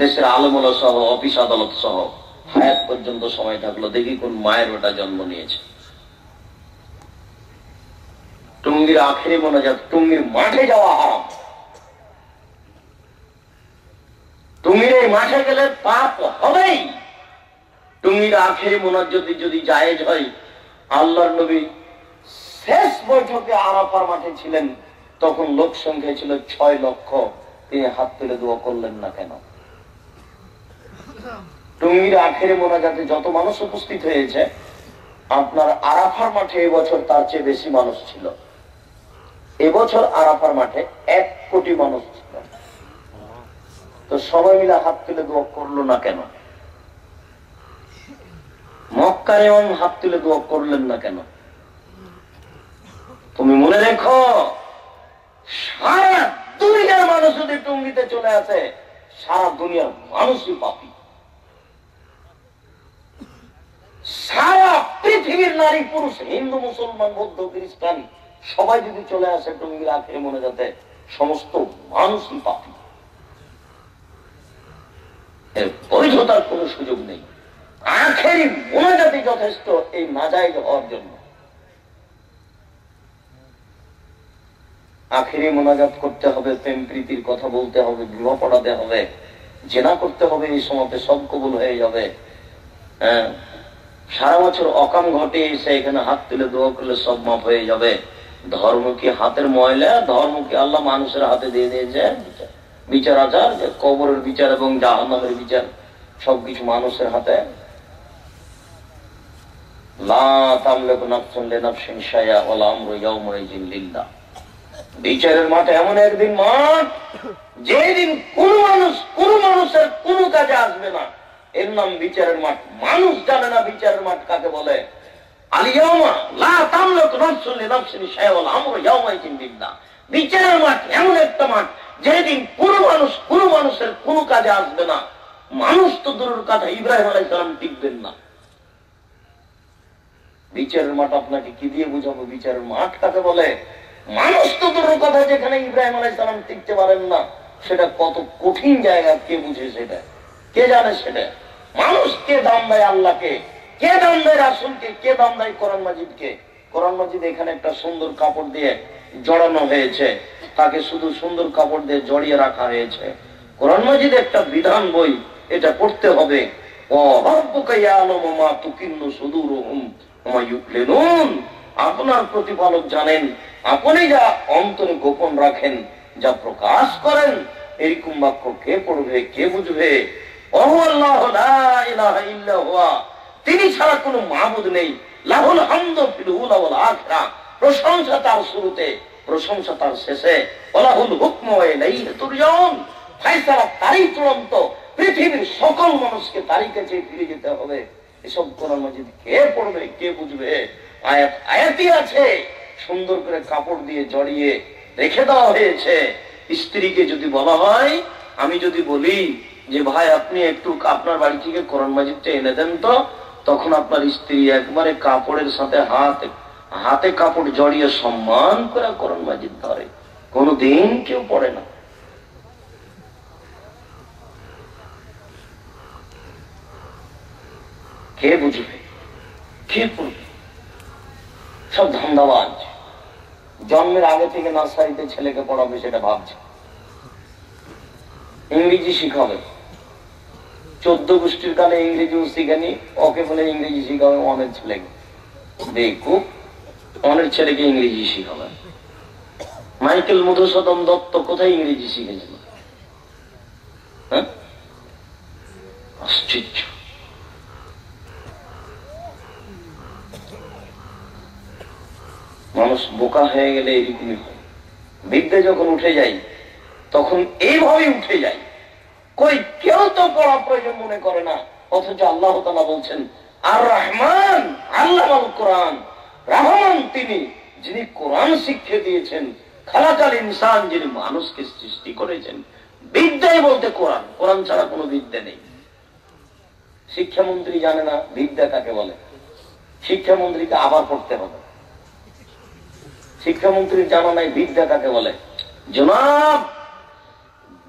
দেশের আলেমুলামা সহ, অফিস আদালত সহ, হায়াত পর্যন্ত সময় থাকলো, দেখি কোন মায়ের ওটা জন্ম নিয়েছে। টুঙ্গির আখেরি মোনাজাত, টুঙ্গির মাঠে যাওয়া হারাম। টুঙ্গির এই মাঠে গেলে পাপ হবেই। টুঙ্গির আখেরি মোনাজাত যদি জায়েজ হয়, আল্লাহর নবী শেষ বৈঠকে আরাফার মাঠে ছিলেন, তখন লোক সংখ্যা ছিল 6 লক্ষ, তিনি হাত তুলে দোয়া করলেন না কেন? টুঙ্গির আখেরি মোনাজাতে যত মানুষ উপস্থিত হয়েছে, আপনার আরাফার মাঠে এবছর তার চেয়ে বেশি মানুষ ছিল। এবছর আরাফার মাঠে 1 কোটি মানুষ ছিল, তো সবাই মিলে হাত তুলে দোয়া করলো না কেন? মক্কার ইমাম হাত তুলে দোয়া করলেন না কেন? তুমি মনে রেখো, সারা দুনিয়ার মানুষ যদি টুঙ্গিতে চলে আসে, সারা দুনিয়ার মানুষই পাপী। সারা পৃথিবীর নারী পুরুষ, হিন্দু মুসলমান বৌদ্ধ খ্রিস্টান সবাই যদি চলে আসে টুঙ্গির আখেরি মোনাজাতে, সমস্ত মানুষই পাপী। এর বৈধতার কোন সুযোগ নেই। আখেরি মোনাজাতই যথেষ্ট এই নাজায়েজ হওয়ার জন্য। আখেরি মোনাজাত করতে হবে, প্রেম প্রীতির কথা বলতে হবে, বিবাহ পড়াতে হবে, জেনা করতে হবে, এই সময়তে সব কবুল হয়ে যাবে। হ্যাঁ, সারা বছর অকাম ঘটে এসে এখানে হাত তুলে দোয়া করলে সব মাপ হয়ে যাবে। ধর্ম কি হাতের ময়লা? ধর্ম কি আল্লাহ মানুষের হাতে দিয়ে দিয়েছে? বিচার আচার, যে কবরের বিচার এবং জাহান্নামের বিচার সবকিছু মানুষের হাতে। লা তামলিকু নাফসুন লিনাফসিন শাইআ ওয়াল আমরু ইয়াওমাইযিন লিল্লাহ। বিচারের মাঠে এমন একদিন মাঠ, যেদিন কোন মানুষ কোন মানুষের কোন কাজে আসবে না, এর নাম বিচারের মাঠ। মানুষ জানে না বিচারের মাঠ কাকে বলে। আল ইয়াওমা লা তামলিকু নাফসুন লিনাফসিন শাইআ ওয়াল আমরু ইয়াওমাইযিন লিল্লাহ। বিচারের মাঠ এমন একটা মাঠ, যেদিন কোন মানুষ কোন মানুষের কোন কাজে আসবে না। মানুষ তো দূরের কথা, ইব্রাহিম আলাইহিস সালাম টিকবেন না। বিচারের মাঠ আপনাকে কি দিয়ে বুঝাবো বিচারের মাঠ কাকে বলে? মানুষ তো দূরের কথা, যেখানে ইব্রাহিম আলাইহিস সালাম টিকতে পারেন না, সেটা কত কঠিন জায়গা, কে বুঝে সেটা, কে জানে সেটা। মানুষ কে দাম দেয় আল্লাহকে, কে দাম দেয় রাসূলকে, কে দাম দেয় কোরআন মাজিদকে। কোরআন মাজিদ এখানে একটা সুন্দর কাপড় দিয়ে জড়ানো হয়েছে, তাকে শুধু সুন্দর কাপড় দিয়ে জড়িয়ে রাখা হয়েছে। কোরআন মাজিদ একটা বিধান বই, এটা পড়তে হবে। আপনার প্রতিপালক জানেন, আপনি যা অন্তরে গোপন রাখেন, যা প্রকাশ করেন। এরকম বাক্য কে পড়বে, কে বুঝবে? তিনি ছাড়া কোনো মাবুদ নেই। লাহুল হামদু ফিল উলা ওয়াল আখিরা, প্রশংসা তার শুরুতে, প্রশংসা তার শেষে। ওয়ালাহুল হুকমু ওয়া ইলাইহি তুরজাউন, ফয়সালা তারই চূড়ান্ত, পৃথিবীর সকল মানুষকে তারই কাছে ফিরে যেতে হবে। এসব কোরআন মাজিদ কে পড়বে, কে বুঝবে? আয়াত আয়াতই আছে, সুন্দর করে কাপড় দিয়ে জড়িয়ে রেখে দেওয়া হয়েছে। স্ত্রীকে যদি বলা হয়, আমি যদি বলি যে ভাই আপনি একটু আপনার বাড়ি থেকে কোরআন মাজিদটা এনে দেন তো, তখন আপনার স্ত্রী একবারে কাপড়ের সাথে হাতে কাপড় জড়িয়ে সম্মান করে কোরআন মাজিদ ধরে। কোনদিন কেউ পড়ে না। কে বুঝবে, কে পড়বে? সব ধান্দাবাজ। জন্মের আগে থেকে নার্সারিতে ছেলেকে পড়াবে সেটা ভাবছে, ইংরেজি শিখাবে। 14 গোষ্ঠীর কালে ইংরেজিও শিখেনি, ওকে বলে ইংরেজি শিখাবে অনেক ছেলেকে। দেখো অনেক ছেলেকে ইংরেজি শিখাবে। মাইকেল মধুসূদন দত্ত কোথায় ইংরেজি শিখেছিল? হ্যাঁ, আশ্চর্য। মানুষ বোকা হয়ে গেলে এরকমই হয়। বিদ্যা যখন উঠে যায় তখন এইভাবে উঠে যায়। কই কেউ তো পড়া প্রয়োজন মনে করে না, অথচ আল্লাহ তাআলা বলছেন আর রহমান আল্লামাল কোরআন। রহমান তিনি, যিনি কোরআন শিক্ষা দিয়েছেন। খালাকাল ইনসান, যিনি মানুষকে সৃষ্টি করেছেন। বিদ্যাই বলতে কোরআন, কোরআন ছাড়া কোনো বিদ্যা নেই। শিক্ষামন্ত্রী জানে না বিদ্যা কাকে বলে, শিক্ষামন্ত্রীকে আবার পড়তে হবে। শিক্ষামন্ত্রীর জানা নাই বিদ্যা কাকে বলে। জনাব,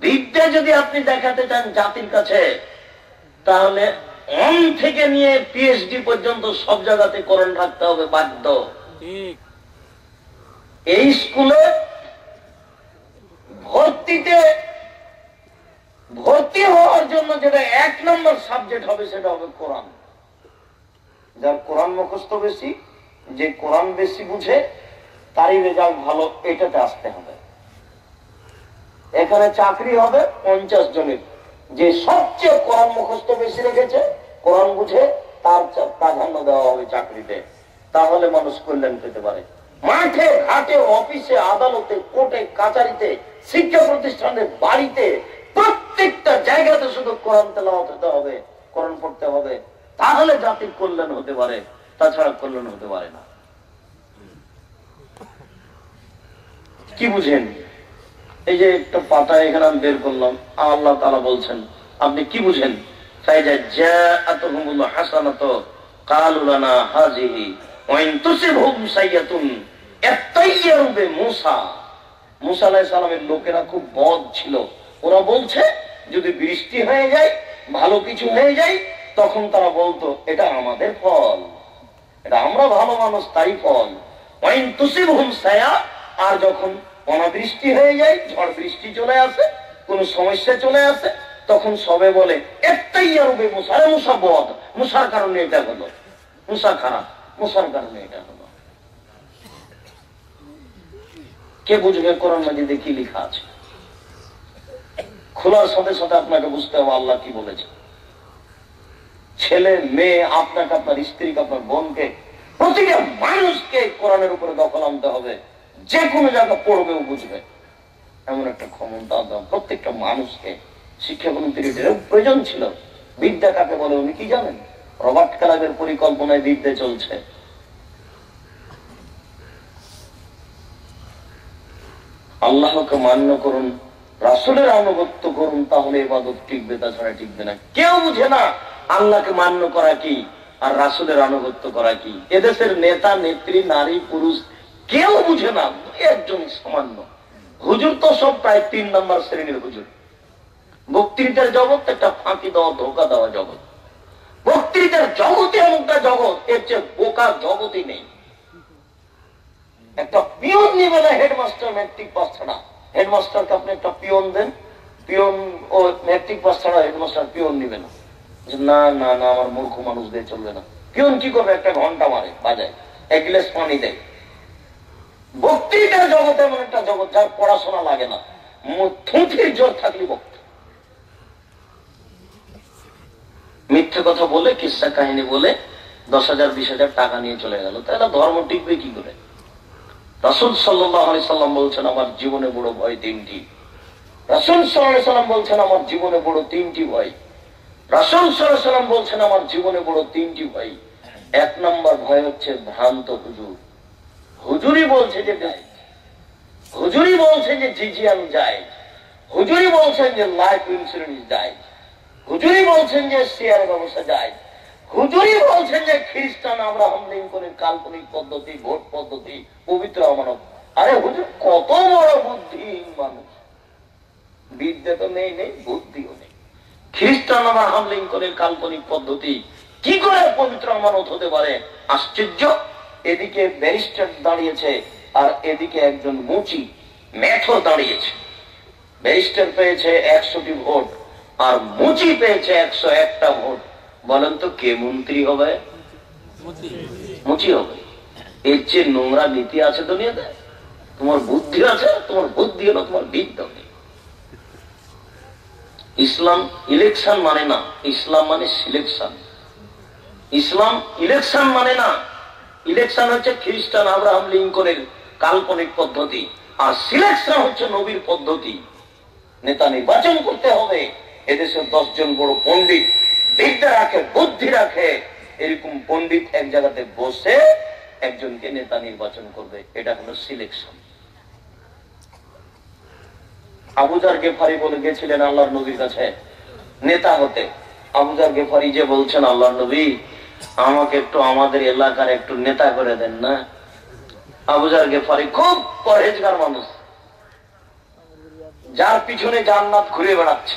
বিদ্যা যদি আপনি দেখাতে চান জাতির কাছে, তাহলে অন থেকে নিয়ে পিএইচডি পর্যন্ত সব জায়গাতে কোরআন রাখতে হবে, বাধ্য। এই স্কুলে ভর্তি হওয়ার জন্য যেটা 1 নম্বর সাবজেক্ট হবে সেটা হবে কোরআন। যার কোরআন মুখস্থ বেশি, যে কোরআন বেশি বুঝে, তারই রেজাল্ট ভালো, এটাতে আসতে হবে। এখানে চাকরি হবে 50 জনের, যে সবচেয়ে কোরআন মুখস্থ বেশি রেখেছে, কোরআন বুঝে, তার প্রাধান্য দেওয়া হবে চাকরিতে। তাহলে মানুষ কল্যাণ পেতে পারে। মাঠে ঘাটে, অফিসে, আদালতে, কোর্টে, কাচারিতে, শিক্ষা প্রতিষ্ঠানের বাড়িতে, প্রত্যেকটা জায়গাতে শুধু কোরআন তেলাওয়াত হতে হবে, কোরআন পড়তে হবে। তাহলে জাতির কল্যাণ হতে পারে, তাছাড়া কল্যাণ হতে পারে না। কি বুঝেন? এই যে একটা পাতা এখানে আমি বের করলাম, আল্লাহ তাআলা বলছেন, আপনি কি বুঝেন? ফাইজা জাআতুহুমুল হাসানাতু ক্বালু লানা হাযিহি ওয়া ইন তুসিবহুম সাইয়্যাতুন ইয়াতাইয়ারু বিমূসা। মূসা আলাইহিস সালামের লোকেরা খুব বদ ছিল। ওরা বলছে যদি বৃষ্টি হয়ে যায়, ভালো কিছু হয়ে যায়, তখন তারা বলতো এটা আমাদের ফল, এটা আমরা ভালো মানুষ তাই ফল। ওয়া ইন তুসিবহুম সাইয়্যা, আর যখন অনাবৃষ্টি হয়ে যায়, ঝড় বৃষ্টি চলে আসে, কোন সমস্যা চলে আসে, তখন সবে বলে ইয়াতাইয়ারু বিমূসা, মূসা বদ, মূসার কারণে এটা হলো, মূসা খারাপ, মূসার কারণে এটা হলো। কে বুঝবে কোরআন মাজিদে কি লেখা আছে? খোলার সাথে সাথে আপনাকে বুঝতে হবে আল্লাহ কি বলেছে। ছেলে মেয়ে, আপনাকে, আপনার স্ত্রীকে, আপনার বোনকে, প্রতিটা মানুষকে কোরআনের উপরে দখল আনতে হবে। যে কোনো জায়গা পড়বে ও বুঝবে, এমন একটা ক্ষমতা দাও প্রত্যেকটা মানুষকে। শিক্ষামন্ত্রীর প্রয়োজন ছিল। বিদ্যা কাকে বলে উনি কি জানেন? রবার্ট ক্লাবের পরিকল্পনায় বিদ্যা চলছে। আল্লাহকে মান্য করুন, রাসূলের আনুগত্য করুন, তাহলে ইবাদত টিকবে, তাছাড়া টিকবে না। কেউ বুঝে না আল্লাহকে মান্য করা কি আর রাসূলের আনুগত্য করা কি। এদেশের নেতা নেত্রী, নারী পুরুষ কেউ বুঝে না, একজন সামান্য হুজুর তো সব প্রায় 3 নম্বর শ্রেণীর হুজুর। বক্তৃতার জগৎ একটা ফাঁকি দেওয়া, ধোকা দেওয়া জগৎ। বক্তৃতার জগতে এমনটা জগৎ, এর চেয়ে বোকা জগতই নেই। একটা পিয়ন নিবে না হেডমাস্টার ম্যাট্রিক পাস ছাড়া। হেডমাস্টারকে আপনি একটা পিয়ন দেন, পিয়ন ও ম্যাট্রিক পাস ছাড়া হেডমাস্টার পিয়ন নিবে না। না না না, আমার মূর্খ মানুষ দিয়ে চলবে না। পিয়ন কি করবে? একটা ঘন্টা মারে, বাজায়, 1 গ্লাস পানি দেয়। বক্তৃতার জগতে এমন একটা জগৎ যার পড়াশোনা লাগে না, থুঁথির জোর থাকলে বক্তা। মিথ্যে কথা বলে, কিসসা কাহিনী বলে 10,000 20,000 টাকা নিয়ে চলে গেল, তাহলে ধর্ম টিকবে কি করে? রাসূল সাল্লাল্লাহু আলাইহি সাল্লাম বলছেন আমার জীবনে বড় ভয় 3টি। রাসূল সাল্লাল্লাহু আলাইহি সাল্লাম বলছেন আমার জীবনে বড় 3টি ভয়। রাসূল সাল্লাল্লাহু আলাইহি সাল্লাম বলছেন আমার জীবনে বড় 3টি ভয়। 1 নম্বর ভয় হচ্ছে ভ্রান্ত হুজুর। হুজুরই বলছে যে যায়, হুজুরই বলছে যে জিজিয়ান যায়, হুজুরই বলছেন যে লাইফ ইন্স্যুরেন্স যায়, হুজুরই বলছেন যে শেয়ার ব্যবসা যায়, হুজুরই বলছেন যে খ্রিস্টান আব্রাহাম লিঙ্কনের কাল্পনিক পদ্ধতি, ভোট পদ্ধতি, পবিত্র আমানত। আরে হুজুর কত বড় বুদ্ধিহীন মানুষ! বিদ্যা তো নেই, বুদ্ধিও নেই। খ্রিস্টান আব্রাহাম লিঙ্কনের কাল্পনিক পদ্ধতি কি করে পবিত্র আমানত হতে পারে? আশ্চর্য! এদিকে ব্যারিস্টার দাঁড়িয়েছে, আর এদিকে একজন মুচি মেথর দাঁড়িয়েছে। ব্যারিস্টার পেয়েছে 100টি ভোট, আর মুচি পেয়েছে 101টা ভোট। বলেন তো কে মন্ত্রী হবে? মুচি হবে। এর চেয়ে নোংরা নীতি আছে দুনিয়াতে? তোমার বুদ্ধি আছে, তোমার বুদ্ধি হলো তোমার বিদ্যা নেই। ইসলাম ইলেকশন মানে না, ইসলাম মানে সিলেকশন। ইসলাম ইলেকশন মানে না, ইলেকশন হচ্ছে খ্রিস্টান আব্রাহাম লিঙ্কনের কাল্পনিক পদ্ধতি, আর সিলেকশন হচ্ছে নবীর পদ্ধতি। নেতা নির্বাচন করতে হবে, এদেশের 10 জন বড় পণ্ডিত, বিদ্যা রাখে, বুদ্ধি রাখে, এরকম পণ্ডিত এক জায়গাতে বসে একজনকে নেতা নির্বাচন করবে, এটা হলো সিলেকশন। আবু যার গেফারি বলে গেছিলেন আল্লাহর নবীর কাছে নেতা হতে। আবু যার গেফারি যে বলছেন, আল্লাহর নবী আমাকে একটু আমাদের এলাকার একটু নেতা করে দেন না। আবু যার গেফারি খুব পরহেজগার মানুষ, যার পিছনে জান্নাত ঘুরে বেড়াচ্ছে।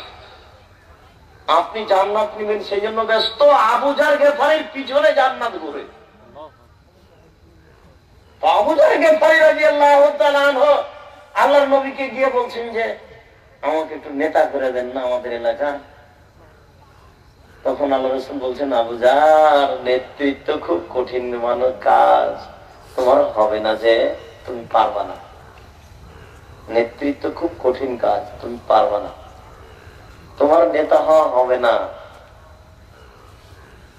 আপনি জান্নাত নেবেন সেই জন্য ব্যস্ত, আবু যার গেফারির পিছনে জান্নাত ঘুরে। আবু যার গেফারি রাদিয়াল্লাহু তাআলা আনহু আল্লাহর নবীকে গিয়ে বলছেন যে আমাকে একটু নেতা করে দেন না আমাদের এলাকা। তখন আল্লাহ রাসূল বলছেন, আবু যার নেতৃত্ব খুব কঠিন মানব কাজ, তোমার হবে না, যে তুমি পারবা না। নেতৃত্ব খুব কঠিন কাজ, তুমি পারবা না, তোমার নেতা হওয়া হবে না।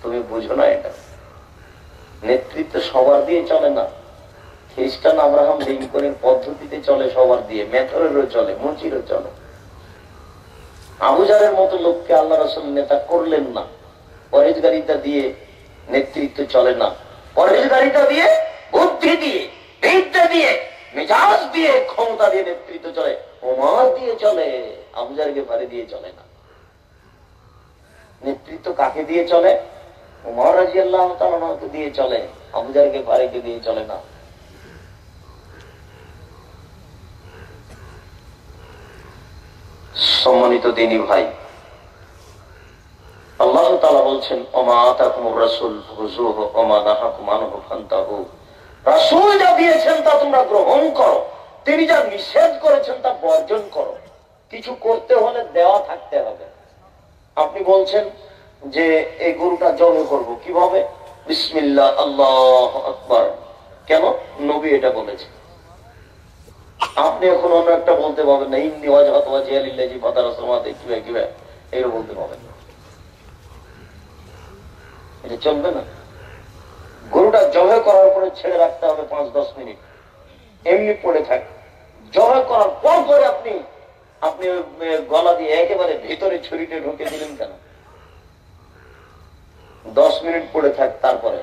তুমি বুঝো না এটা। নেতৃত্ব সবার দিয়ে চলে না। খ্রিস্টান আব্রাহাম লিঙ্কনের পদ্ধতিতে চলে, সবার দিয়ে, মেথরেরও চলে, মুচিরও চলে। আবু যারের মতো লোককে আল্লাহ রাসূল নেতা করলেন না। পরহেজগারিতা দিয়ে নেতৃত্ব চলে না। পরহেজগারিতা দিয়ে, বুদ্ধি দিয়ে, বিদ্যা দিয়ে, মেজাজ দিয়ে, ক্ষমতা দিয়ে নেতৃত্ব চলে। ওমর দিয়ে চলে, আবু যার গেফারি দিয়ে চলে না। নেতৃত্ব কাকে দিয়ে চলে? ওমর রাদিয়াল্লাহু তাআলা দিয়ে চলে, আবু যার গেফারিকে দিয়ে চলে না। সম্মানিত দ্বীনী ভাই, আল্লাহ তাআলা বলছেন, ওমা আতাকুমুর রাসূল ফাখুযুহু ওমা নাহাকুম আনহু ফান্তাহু। রাসূল যা দিয়েছেন তা তোমরা গ্রহণ করো, তিনি যা নিষেধ করেছেন তা বর্জন করো। কিছু করতে হলে দেওয়া থাকতে হবে। আপনি বলছেন যে এই গরুটা জবাই করব, কিভাবে? বিসমিল্লাহ আল্লাহু আকবার। কেন? নবী এটা বলেছে। আপনি এখন অন্য একটা বলতে পারবেন না, ইন্নি ওয়াজহাতু ওয়াজহিয়া লিল্লাযী ফাতারা সামাওয়াতি কিভাবে এগুলো বলতে পারবেন না। এটা চলবে না। গরুটা জবাই করার পরে ছেড়ে রাখতে হবে 5-10 মিনিট, এমনি পড়ে থাকে। জবাই করার পর পরে আপনি গলা দিয়ে একেবারে ভিতরে ছুরিটা ঢুকে দিলেন কেন? 10 মিনিট পড়ে থাক, তারপরে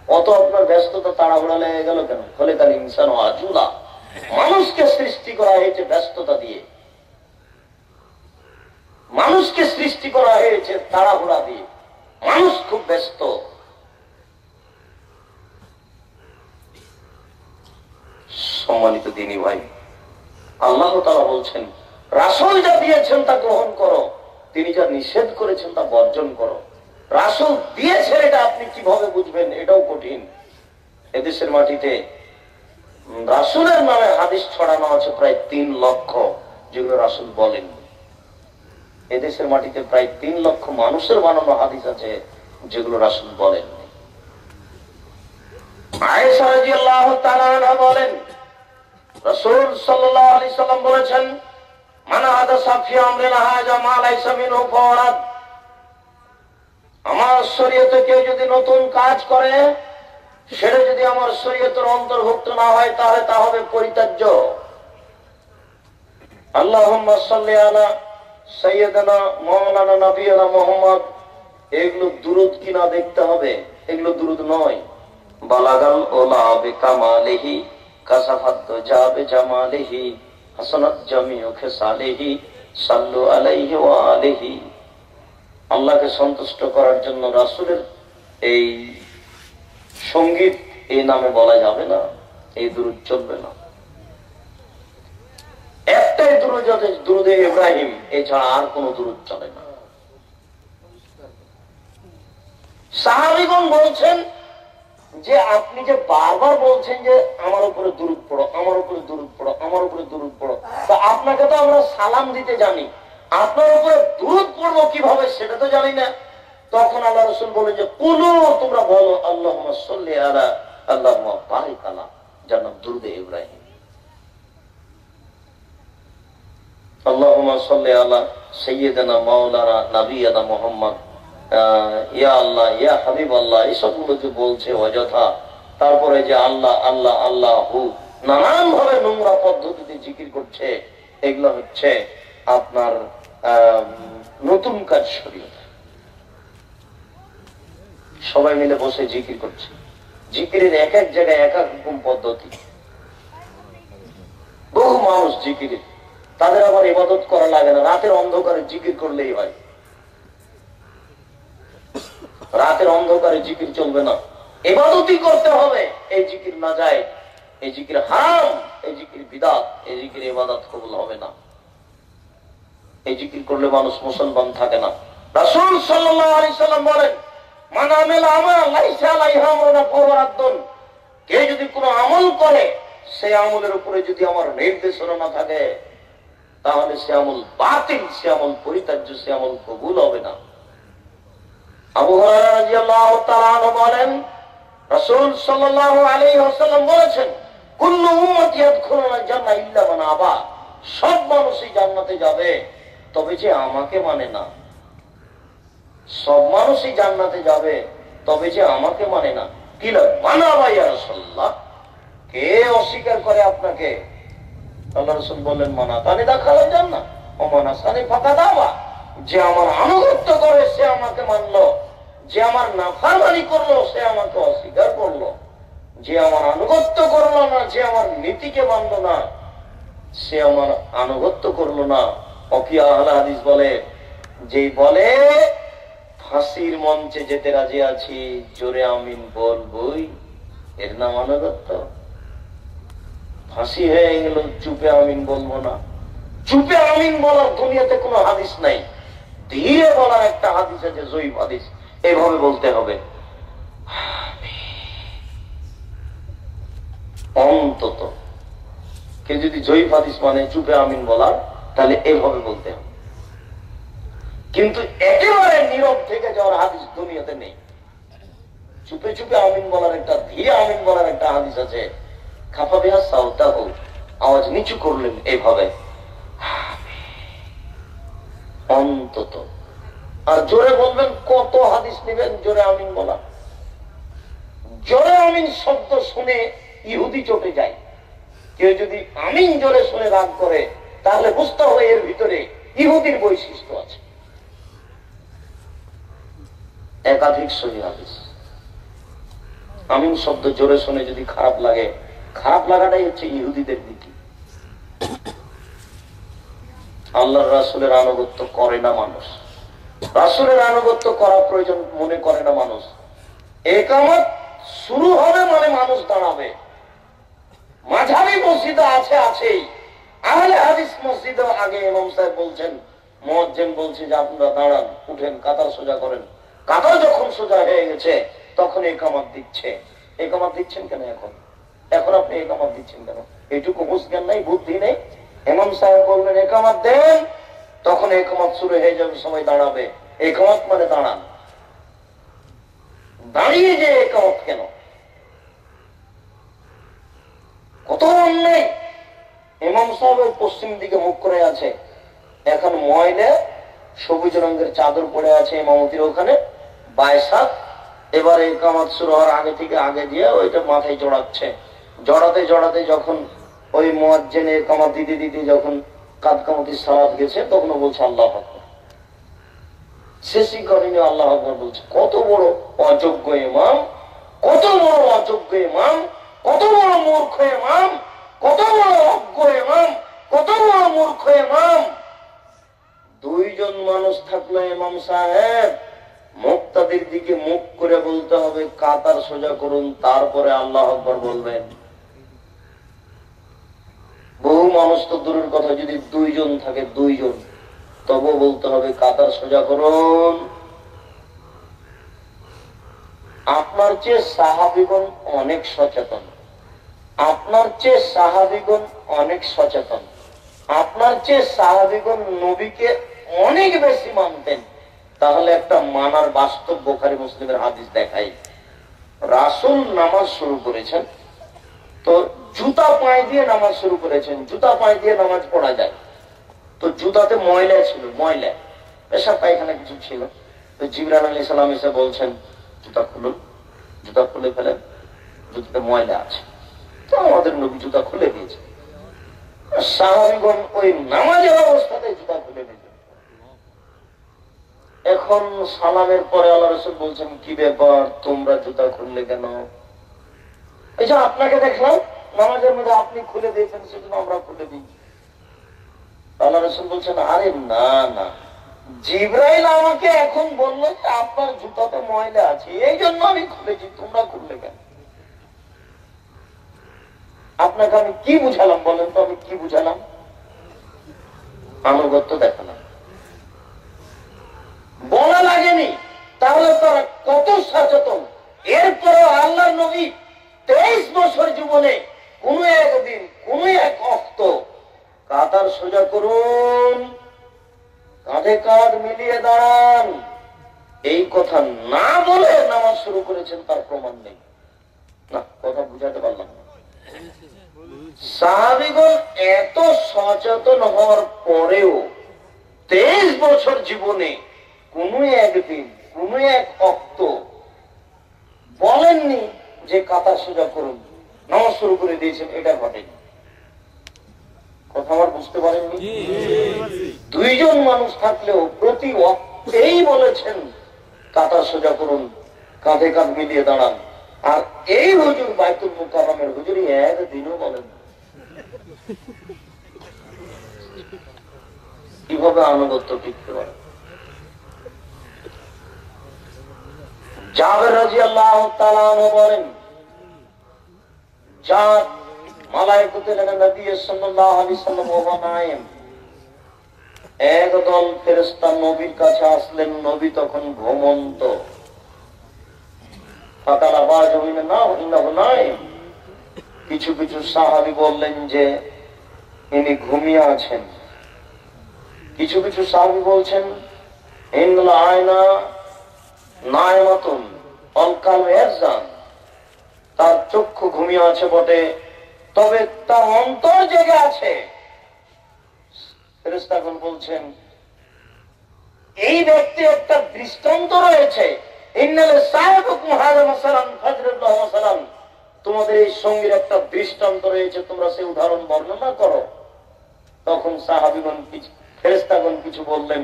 অত আপনার ব্যস্ততা তাড়াহুড়া লেগে গেল কেন? খলিকাল ইনসানু আজুলা। মানুষকে সৃষ্টি করা হয়েছে ব্যস্ততা দিয়ে, মানুষকে সৃষ্টি করা হয়েছে তাড়াহুড়া দিয়ে। মানুষ খুব ব্যস্ত। সম্মানিত দিনী ভাই, আল্লাহ তাআলা বলছেন রাসূল যা দিয়েছেন তা গ্রহণ করো, তিনি যা নিষেধ করেছেন তা বর্জন করো। রাসূল দিয়েছেন এটা আপনি কিভাবে বুঝবেন, এটাও কঠিন। এদেশের মাটিতে রাসূলের নামে হাদিস ছড়ানো আছে প্রায় 3 লক্ষ, যেগুলো রাসূল বলেন। এদেশের মাটিতে প্রায় 3 লক্ষ মানুষের বানানো হাদিস আছে যেগুলো রাসূল বলেন। আয়েশা রাদিয়াল্লাহু তাআলা আনহা বলেন রাসূল সাল্লাল্লাহু আলাইহি সাল্লাম বলেছেন, মান হাদাসা ফি আমরিনা হাযা মা লাইসা মিনহু ফাওয়ারাদ। আমার শরীয়তে কেউ যদি নতুন কাজ করে, সেটা যদি আমার শরীয়তের অন্তর্ভুক্ত না হয়, তাহলে তা হবে পরিত্যাজ্য। আল্লাহুম্মা সাল্লি আলা সাইয়্যিদানা মাওলানা নবিয়ানা মুহাম্মদ, এগুলো দুরূদ কিনা দেখতে হবে, এগুলো দুরূদ নয়। বালাগাল ওলা বিকামালিহি কাসাফাত দুজা বিজামালিহি হাসানাত জামিউ খিসালিহি সাল্লু আলাইহি ওয়া আলিহি। আল্লাহকে সন্তুষ্ট করার জন্য রাসূলের এই সঙ্গীত এই নামে বলা যাবে না, এই দুরূদ চলবে না। একটাই দুরূদ আছে, দুরূদে ইব্রাহিম, এছাড়া আর কোন দুরূদ চলে না। সাহাবীগণ বলছেন যে আপনি যে বারবার বলছেন যে আমার উপরে দুরূদ পড়ো, আমার উপরে দুরূদ পড়ো, আমার উপরে দুরূদ পড়ো, তো আপনাকে তো আমরা সালাম দিতে জানি, আপনার উপরে দুরূদ পড়বো কিভাবে সেটা তো জানি না। তখন আল্লাহ রাসূল বলেন যে কুলু, তোমরা বলো আল্লাহুম্মা সাল্লি আলা আল্লাহুম্মা বারিক আলা, যার নাম দুরূদে ইব্রাহিম। আল্লাহুম্মা সাল্লি আলা সাইয়্যিদানা মাওলানা নবিয়ানা মুহাম্মদ, ইয়া আল্লাহ ইয়া হাবিব আল্লাহ, এসবগুলো যে বলছে অযথা। তারপরে যে আল্লাহ আল্লাহ আল্লাহু, নানান ভাবে নোংরা পদ্ধতিতে জিকির করছে, এগুলো হচ্ছে আপনার নতুন কাজ। শরীয়ত সবাই মিলে বসে জিকির করছে, জিকিরের এক এক জায়গায় এক এক রকম পদ্ধতি। বহু মানুষ জিকিরের, তাদের আবার ইবাদত করা লাগে না, রাতের অন্ধকারে জিকির করলেই হয়। রাতের অন্ধকারে জিকির চলবে না, ইবাদতই করতে হবে। এই জিকির না যায়, এই জিকির হারাম, এই জিকির বিদআত, এই জিকির ইবাদত কবুল হবে না। এই জিকির করলে মানুষ মুসলমান থাকে না। রাসূল সাল্লাল্লাহু আলাইহি সাল্লাম বলেন, মান আমিলা আমাল লাইসা আলাইহি আমরুনা ফাহুয়া রাদ্দুন। কেউ যদি কোনো আমল করে, সেই আমলের উপরে যদি আমার নির্দেশনা না থাকে, তাহলে সে আমল বাতিল, সে আমল পরিত্যাজ্য, সে আমল কবুল হবে না। আবু হুরায়রা রাদিয়াল্লাহু তাআলা আনহু বলেন রাসূল সাল্লাল্লাহু আলাইহি ওয়াসাল্লাম বলেছেন, কুল্লু উম্মতি ইয়াদখুলুনা জান্নাহ ইল্লা মান আবা। সব মানুষই জান্নাতে যাবে, তবে যে আমাকে মানে না। সব মানুষই জান্নাতে যাবে, তবে যে আমাকে মানে না। কি না মানাবা ইয়া রাসূলুল্লাহ, কে অস্বীকার করে আপনাকে? আল্লাহ রাসূল বললেন, মানা তানি দাখালাল জান্নাহ ওয়া মানা সানি ফাকাদ আবা। যে আমার আনুগত্য করে সে আমাকে মানলো, যে আমার নাফরমানি করলো সে আমাকে অস্বীকার করলো। যে আমার আনুগত্য করলো না, যে আমার নীতিকে মানলো না, সে আমার আনুগত্য করলো না। অকিয়া আহলে হাদিস বলে, যেই বলে ফাঁসির মঞ্চে যেতে রাজি আছি, জোরে আমিন বলবই, এর নাম আনুগত্য? ফাঁসি হয়ে গেল, চুপে আমিন বলবো না। চুপে আমিন বলার দুনিয়াতে কোনো হাদিস নাই, ধীরে বলার একটা হাদিস আছে, জয়ীফ হাদিস, এইভাবে বলতে হবে। অন্তত কেউ যদি জয়ীফ হাদিস মানে চুপে আমিন বলার, তাহলে এইভাবে বলতে হবে। কিন্তু একেবারে নীরব থেকে যাওয়ার হাদিস দুনিয়াতে নেই। চুপে চুপে আমিন বলার একটা, ধীরে আমিন বলার একটা হাদিস আছে। খাফা বিহা সাউতাহু, আওয়াজ নিচু করলেন এইভাবে, অন্তত। আর জোরে বলবেন, কত হাদিস নেবেন জোরে আমিন বলা? জোরে আমিন শব্দ শুনে ইহুদি চটে যায়। কেউ যদি আমিন জোরে শুনে রাগ করে, তাহলে বুঝতে হবে এর ভিতরে ইহুদির বৈশিষ্ট্য আছে। একাধিক সহিহ হাদিস। আমিন শব্দ জোরে শুনে যদি খারাপ লাগে, খারাপ লাগাটাই হচ্ছে ইহুদিদের নীতি। আল্লাহর রাসূলের আনুগত্য করে না মানুষ, রাসূলের আনুগত্য করা প্রয়োজন মনে করে না মানুষ। ইকামত শুরু হবে মানে মানুষ দাঁড়াবে, মাঝারি মসজিদে আছে আছেই, আহলে হাদিস মসজিদে আগে ইমাম সাহেব বলছেন, মুয়াজ্জিন বলছে যে আপনারা দাঁড়ান, উঠেন, কাতার সোজা করেন। কাতার যখন সোজা হয়ে গেছে তখন ইকামত দিচ্ছে। ইকামত দিচ্ছেন কেন এখন? এখন আপনি ইকামত দিচ্ছেন কেন? এইটুকু হুঁশ জ্ঞান নাই, বুদ্ধি নেই? ইমাম সাহেব বলবেন ইকামত দেন, তখন ইকামত শুরু হয়ে যাবে, সবাই দাঁড়াবে। ইকামত মানে দাঁড়ান। দাঁড়িয়ে যে ইকামত কেন? কত অন্যায়! ইমাম সাহেব পশ্চিম দিকে মুখ করে আছে, এখন ময়লা সবুজ রঙের চাদর পড়ে আছে ইমামতির ওখানে, বাইসাত। এবারে ইকামত শুরু হওয়ার আগে থেকে আগে দিয়ে ওইটা মাথায় জড়াচ্ছে। জড়াতে জড়াতে যখন ওই মুয়াজ্জিন ইকামত দিতে দিতে যখন কাদ কামতি সালাত গেছে, তখন বলছে আল্লাহু আকবার। শেষই করেনি, আল্লাহু আকবার বলছে। কত বড় অযোগ্য ইমাম, কত বড় অযোগ্য ইমাম, কত বড় মূর্খ ইমাম, কত বড় অজ্ঞ ইমাম, কত বড় মূর্খ ইমাম। দুইজন মানুষ থাকলে ইমাম সাহেব মুক্তাদির দিকে মুখ করে বলতে হবে কাতার সোজা করুন, তারপরে আল্লাহু আকবার বলবেন। বহু মানুষ তো দূরের কথা, যদি দুইজন থাকে, দুইজন, তবু বলতে হবে কাতার সোজা করুন। আপনার চেয়ে সাহাবীগণ অনেক সচেতন, আপনার চেয়ে সাহাবীগণ অনেক সচেতন, আপনার চেয়ে সাহাবীগণ নবীকে অনেক বেশি মানতেন। তাহলে একটা মানার বাস্তব বুখারী মুসলিমের হাদিস দেখাই। রাসূল নামাজ শুরু করেছেন তো জুতা পায়ে দিয়ে নামাজ শুরু করেছেন। জুতা পায়ে দিয়ে নামাজ পড়া যায়, তো জুতাতে ময়লা ছিল, ময়লা, পেশাব পায়খানা কিছু ছিল। তো জিবরাইল আলাইহিস সালাম এসে বলছেন জুতা খুলুন, জুতা খুলে ফেলেন, জুতাতে ময়লা আছে। তো আমাদের নবী জুতা খুলে দিয়েছে। সাহাবীগণ ওই নামাজের অবস্থাতে জুতা খুলে দিয়েছে। এখন সালামের পরে আল্লাহ রাসূল বলছেন কি ব্যাপার, তোমরা জুতা খুললে কেন? এই যে আপনাকে দেখলাম নামাজের মধ্যে আপনি খুলে দিয়েছেন, সেজন্য আমরা খুলে দিই। আল্লাহ রাসূল বলছেন আরে না না, জিবরাইল আমাকে এখন বললো যে আপনার জুতাতে ময়লা আছে, এই জন্য আমি খুলেছি, তোমরা খুললে কেন? আপনাকে আমি কি বুঝালাম বলেন তো? আমি কি বুঝালাম? আনুগত্য দেখালাম, বলা লাগেনি। তাহলে তারা কত সচেতন। এরপরে আল্লাহর নবী 23 বছর জীবনে কোন একদিন কোন এক অক্ত কাতার সোজা করুন, কাঁধে কাঁধ মিলিয়ে দাঁড়ান, এই কথা না বলে নামাজ শুরু করেছেন, তার প্রমাণ নেই। না, কথা বুঝাতে পারলাম না। সাহাবীগণ এত সচেতন হওয়ার পরেও 23 বছর জীবনে কোন একদিন কোন এক অক্ত বলেননি যে কাতার সোজা করুন, নামাজ শুরু করে দিয়েছেন, এটা ঘটেনি। কথা আমার বুঝতে পারেননি? দুইজন মানুষ থাকলেও প্রতি অক্তেই বলেছেন কাতার সোজা করুন, কাঁধে কাঁধ মিলিয়ে দাঁড়ান। আর এই হুজুর বাইতুল মুকাররমের হুজুরই একদিনও বলেন। কিভাবে আনুগত্য টিকতে পারে? জাবের রাদিয়াল্লাহু তাআলা আনহু বলেন, জাত মালায়েকাতুল নবী সাল্লাল্লাহু আলাইহি সাল্লাম ওয়া নায়েম, একদল ফেরেশতা নবীর কাছে আসলেন, নবী তখন ঘুমন্ত। ফাকালা বাজুমিন না ইন্নাহু নায়েম, কিছু কিছু সাহাবী বললেন যে ইনি ঘুমিয়ে আছেন। কিছু কিছু সাহাবী বলছেন ইন্নাল আয়না নায়মাতুন আল কালবু ইয়াহজান, তার চক্ষু ঘুমিয়ে আছে বটে, তবে তার অন্তর জেগে আছে। ফেরেশতাগণ বলছেন এই ব্যক্তি একটা দৃষ্টান্ত রয়েছে, ইন্নাল সাহিবুকুম হাযা মাসালান ফাজরুল্লাহ মাসালান, তোমাদের এই সঙ্গীর একটা দৃষ্টান্ত রয়েছে, তোমরা সেই উদাহরণ বর্ণনা করো। তখন সাহাবীগণ ফেরেশতাগণ কিছু বললেন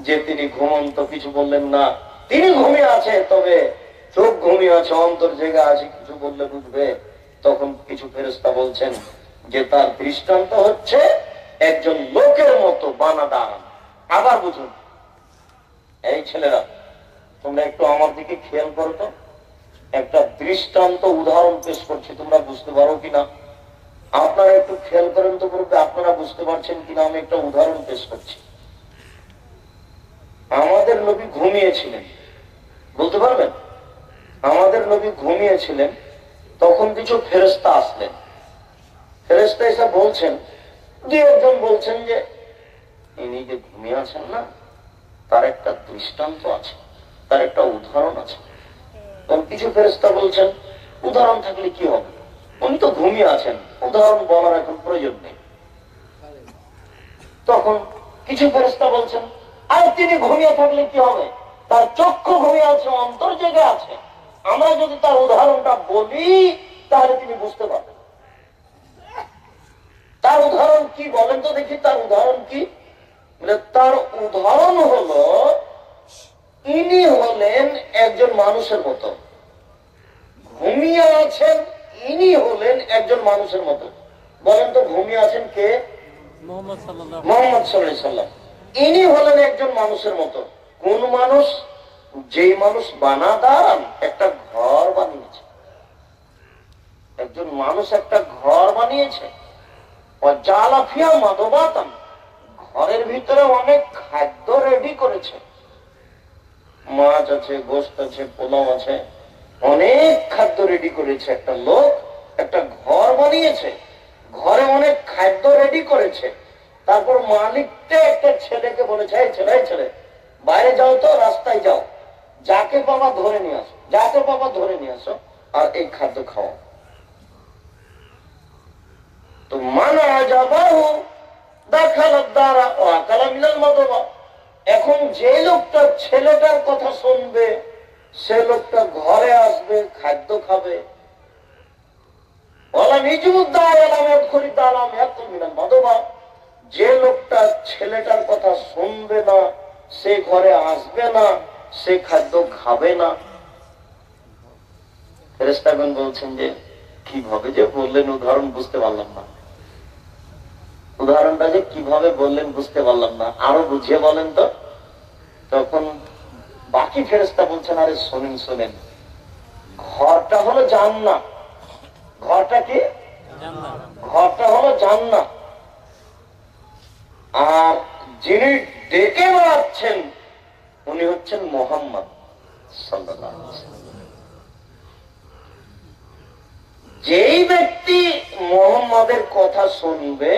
যে তিনি ঘুমন্ত, কিছু বললেন না তিনি ঘুমিয়ে আছে, তবে চোখ ঘুমিয়ে আছে, অন্তর জেগে আছে, কিছু বললে বুঝবে। তখন কিছু ফেরেশতা বলছেন যে তার দৃষ্টান্ত হচ্ছে একজন লোকের মতো বানা দাঁড়ান। আবার বুঝুন, এই ছেলেরা তোমরা একটু আমার দিকে খেয়াল করো তো, একটা দৃষ্টান্ত উদাহরণ পেশ করছি, তোমরা বুঝতে পারো কিনা। আপনারা একটু খেয়াল করেন তো বলতে, আপনারা বুঝতে পারছেন কিনা আমি একটা উদাহরণ পেশ করছি। আমাদের নবী ঘুমিয়েছিলেন, বলতে পারবেন? আমাদের নবী ঘুমিয়েছিলেন, তখন কিছু ফেরেশতা আসলেন। ফেরেশতা এসে বলছেন, দুই একজন বলছেন যে ইনি যে ঘুমিয়ে আছেন না, তার একটা দৃষ্টান্ত আছে, তার একটা উদাহরণ আছে। তখন কিছু ফেরেশতা বলছেন, উদাহরণ থাকলে কি হবে, উনি তো ঘুমিয়ে আছেন, উদাহরণ বলার এখন প্রয়োজন নেই। তখন কিছু ফেরেশতা বলছেন, আর তিনি ঘুমিয়ে থাকলে কি হবে, তার চক্ষু ঘুমিয়ে আছে, অন্তর জেগে আছে, আমরা যদি তার উদাহরণটা বলি তাহলে তিনি বুঝতে পারবেন। তার উদাহরণ কি বলেন তো দেখি, তার উদাহরণ কি? তার উদাহরণ হলো, ইনি হলেন একজন মানুষের মতো, ঘুমিয়ে আছেন, ইনি হলেন একজন মানুষের মতো। বলেন তো ঘুমিয়ে আছেন কে? মুহাম্মদ সাল্লাল্লাহু আলাইহি সাল্লাম। ইনি হলেন একজন মানুষের মতো। কোন মানুষ? যেই মানুষ বানাদার একটা ঘর বানিয়েছে। একজন মানুষ একটা ঘর বানিয়েছে, ঘরের ভিতরে অনেক খাদ্য রেডি করেছে, মাছ আছে, গোশত আছে, পোলাও আছে, অনেক খাদ্য রেডি করেছে। একটা লোক একটা ঘর বানিয়েছে, ঘরে অনেক খাদ্য রেডি করেছে। তারপর মালিকটা একটা ছেলেকে বলেছে, এই ছেলে, এই ছেলে, বাইরে যাও তো, রাস্তায় যাও, যাকে বাবা ধরে নিয়ে আসো, যাকে বাবা ধরে নিয়ে আসো, আর এই খাদ্য খাওয়া। তো মানা যাবাহু দাখালাদ দারা ওয়া আকালা মিনাল মাদবা। এখন যে লোকটা ছেলেটার কথা শুনবে, সে লোকটা ঘরে আসবে, খাদ্য খাবে। যে লোকটা ছেলেটার কথা শুনবে না, সে ঘরে আসবে না, সে খাদ্য খাবে না। ফেরেশতাগণ বলছেন যে কিভাবে যে বললেন উদাহরণ বুঝতে পারলাম না, উদাহরণটা যে কিভাবে বললেন বুঝতে পারলাম না, আরো বুঝিয়ে বলেন তো। তখন বাকি ফেরেশতা বলছেন, আরে শোনেন শোনেন, ঘরটা হলো জান্নাত। ঘরটা কি? ঘরটা হলো জান্নাত। আর যিনি ডেকে বেড়াচ্ছেন উনি হচ্ছেন মুহাম্মদ সাল্লাল্লাহু আলাইহি ওয়াসাল্লাম। যেই ব্যক্তি মুহাম্মাদের কথা শুনবে,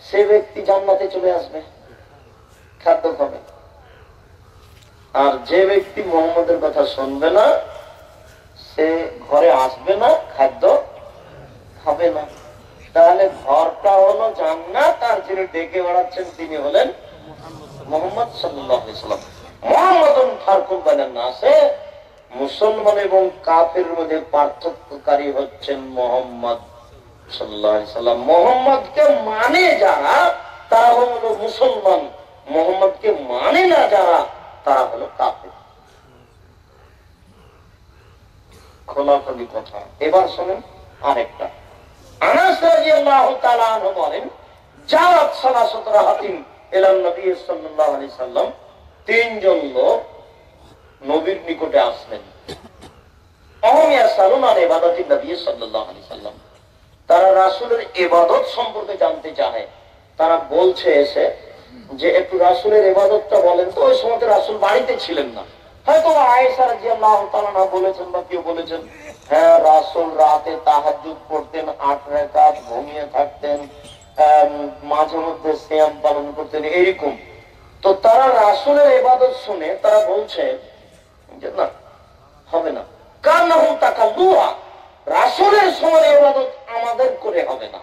সে ব্যক্তি জান্নাতে চলে আসবে, খাদ্য খাবে। আর যে ব্যক্তি মুহাম্মাদের কথা শুনবে না, সে ঘরে আসবে না, খাদ্য খাবে না। তাহলে ঘরটা হলো জান্নাত, আর যিনি ডেকে বেড়াচ্ছেন তিনি হলেন মুহাম্মদ সাল্লাল্লাহু আলাইহি ওয়াসাল্লাম। মুহাম্মাদুন ফারকুন বাইনান নাসে, মুসলমান এবং কাফের মধ্যে পার্থক্যকারী হচ্ছেন মুহাম্মদ সাল্লাল্লাহু আলাইহি ওয়াসাল্লাম। মুহাম্মদকে মানে যারা, তারা হলো মুসলমান, মুহাম্মদকে মানে না যারা, তারা হলো কাফের। খোলাখুলি কথা। এবার শোনেন আরেকটা। আনাস রাদিয়াল্লাহু তাআলা আনহু বলেন, জাআত সালাসাতু রাহাতিন ইলা নবী সাল্লাল্লাহু আলাইহি সাল্লাম, তিনজন লোক নবীর নিকটে আসলেন। অহম ইয়াসালুন আন ইবাদাতিন নবী সাল্লাল্লাহু আলাইহি সাল্লাম, তারা রাসূলের ইবাদত সম্পর্কে জানতে চায়। তারা বলছে এসে যে একটু রাসূলের ইবাদতটা বলেন তো। ওই সময় রাসূল বাড়িতে ছিলেন না, হয়তো আয়েশা রাদিয়াল্লাহু তাআলা না বলেছেন বা কেউ বলেছেন, হ্যাঁ রাসূল রাতে তাহাজ্জুদ পড়তেন 8 রাকাত, ঘুমিয়ে থাকতেন, মাঝে মধ্যে সিয়াম পালন করতেন, এরকম। তো তারা রাসূলের ইবাদত শুনে তারা বলছে যে না, হবে না, কান্নাহু তাকাল্লুহা, রাসূলের সময় ইবাদত আমাদের করে হবে না,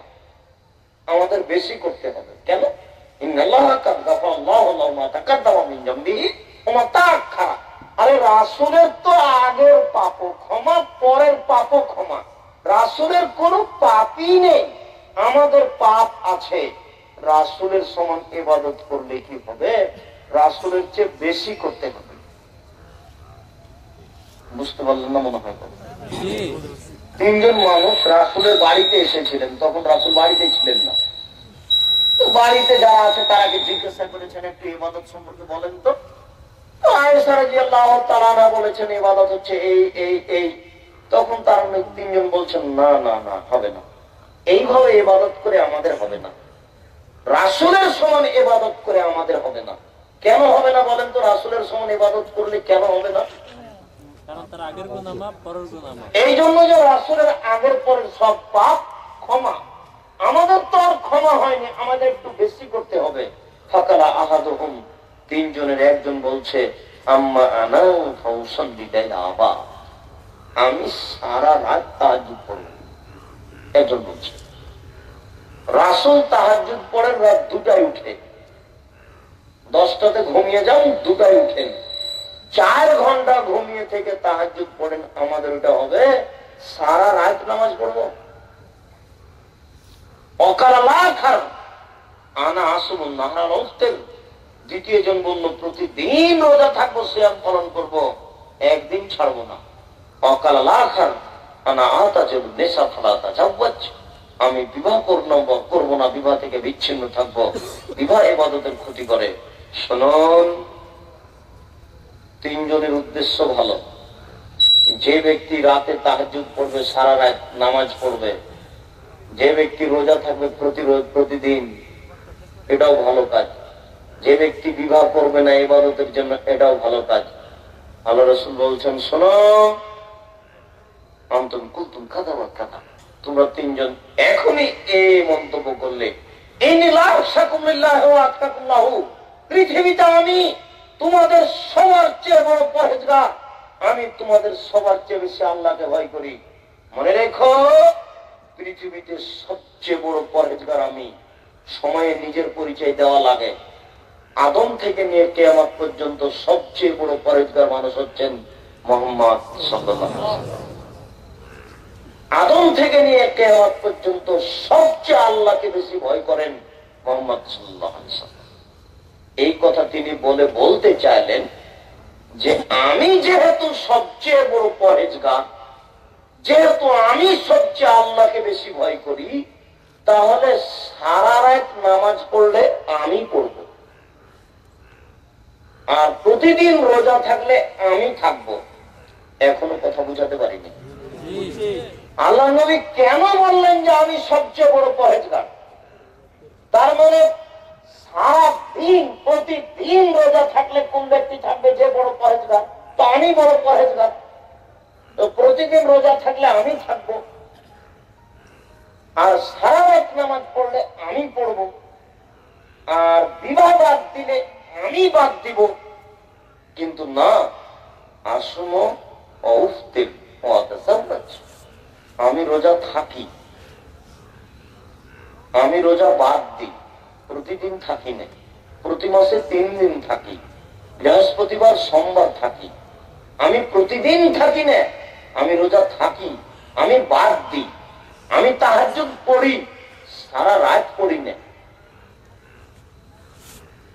আমাদের বেশি করতে হবে। কেন? ইন্নাল্লাহা কাদ গাফারাল্লাহু লাহু মা তাকাদ্দামা মিন যামবিহি ওয়া মা তাআখারা। আরে রাসূলের তো আগের পাপও ক্ষমা, পরের পাপও ক্ষমা। রাসূলের কোনো পাপই নেই, আমাদের পাপ আছে। রাসূলের সমান ইবাদত করলে কি হবে? রাসূলের চেয়ে বেশি করতে হবে। বুঝতে পারলেন না মনে হয়? তিনজন মানুষ রাসূলের বাড়িতে এসেছিলেন, তখন রাসূল বাড়িতে ছিলেন না। তো বাড়িতে যারা আছে তারাকে জিজ্ঞাসা করেছেন, একটু ইবাদত সম্পর্কে বলেন তো। আয়েশা রাদিয়াল্লাহু তাআলা বলেছেন ইবাদত হচ্ছে এই এই এই। তখন তার তিনজন বলছেন, না না না, হবে না, এইভাবে ইবাদত করে আমাদের হবে না, রাসূলের সমান ইবাদত করে আমাদের হবে না। কেন হবে না বলেন তো? রাসূলের সমান ইবাদত করলে কেন হবে না? এই জন্য যে রাসূলের আগের পরের সব পাপ ক্ষমা। আমাদের তো আর ক্ষমা হয়নি, আমাদের একটু বেশি করতে হবে। ফাকালা আহাদুহুম, তিনজনের একজন বলছে আম্মা আনা ফাউসাল্লি লাইলা আবা, আমি সারা রাত তাহাজ্জুদ পড়ব। একজন বলছে রাসূল তাহাজ্জুদ পড়েন রাত 2টায় উঠে, 10টাতে ঘুমিয়ে যান, 2টায় উঠেন, 4 ঘন্টা ঘুমিয়ে থেকে তাহাজ্জুদ পড়েন। আমাদের ওটা হবে সারা রাত নামাজ পড়বো? দ্বিতীয় জন বলল প্রতিদিন রোজা থাকবো, সিয়াম পালন করবো, একদিন ছাড়বো না। আমি বিবাহ করবো না, বিবাহ থেকে বিচ্ছিন্ন থাকবো, বিবাহ ইবাদতের ক্ষতি করে। শুনুন, তিনজনের উদ্দেশ্য ভালো। যে ব্যক্তি রাতে তাহাজ্জুদ পড়বে, সারা রাত নামাজ পড়বে, যে ব্যক্তি রোজা থাকবে প্রতিদিন, এটাও ভালো কাজ। যে ব্যক্তি বিবাহ করবে না ইবাদতের জন্য, এটাও ভালো কাজ। আল্লাহ রাসূল বলছেন, শোনো, আনতুম কুলতুম কাযা ওয়া কাযা, তোমরা তিনজন এখনই এই মন্তব্য করলে, পৃথিবীতে আমি তোমাদের সবার চেয়ে বড় পরহেজগার, আমি তোমাদের সবার চেয়ে বেশি আল্লাহকে ভয় করি। মনে রেখো, পৃথিবীতে সবচেয়ে বড় পরহেজগার আমি। সময়ে নিজের পরিচয় দেওয়া লাগে। আদম থেকে নিয়ে কিয়ামত পর্যন্ত সবচেয়ে বড় পরহেজগার মানুষ হচ্ছেন মুহাম্মদ সাল্লাল্লাহু আলাইহি ওয়াসাল্লাম। আদম থেকে নিয়ে কিয়ামত পর্যন্ত সবচেয়ে আল্লাহকে বেশি ভয় করেন মুহাম্মদ সাল্লাল্লাহু আলাইহি ওয়াসাল্লাম। এই কথা তিনি বলতে চাইলেন যে আমি যেহেতু সবচেয়ে বড় পরহেজগার, যেহেতু আমি সবচেয়ে আল্লাহকে বেশি ভয় করি, তাহলে সারা রাত নামাজ পড়লে আমি পড়ব, আর প্রতিদিন রোজা থাকলে আমি থাকব। এখনো কথা বুঝাতে পারিনি। আল্লাহ নবী কেন বললেন যে আমি সবচেয়ে বড় পরহেজগার? তার মানে সারা দিন প্রতিদিন রোজা থাকলে কোন ব্যক্তি থাকবে? যে বড় পরহেজগার। তো আমি বড় পরহেজগার, তো প্রতিদিন রোজা থাকলে আমি থাকবো, আর সারা রাত নামাজ পড়লে আমি পড়বো, আর বিবাহ বাদ দিলে আমি বাদ দিব। কিন্তু না, আসুমো অউফতির ওয়াতাসাওয়াজ, আমি রোজা থাকি, আমি রোজা বাদ দিই, প্রতিদিন থাকি না, প্রতি মাসে 3 দিন থাকি, বৃহস্পতিবার সোমবার থাকি। আমি প্রতিদিন থাকি না, আমি রোজা থাকি, আমি বাদ দিই, আমি তাহাজ্জুদ পড়ি, সারা রাত পড়ি না।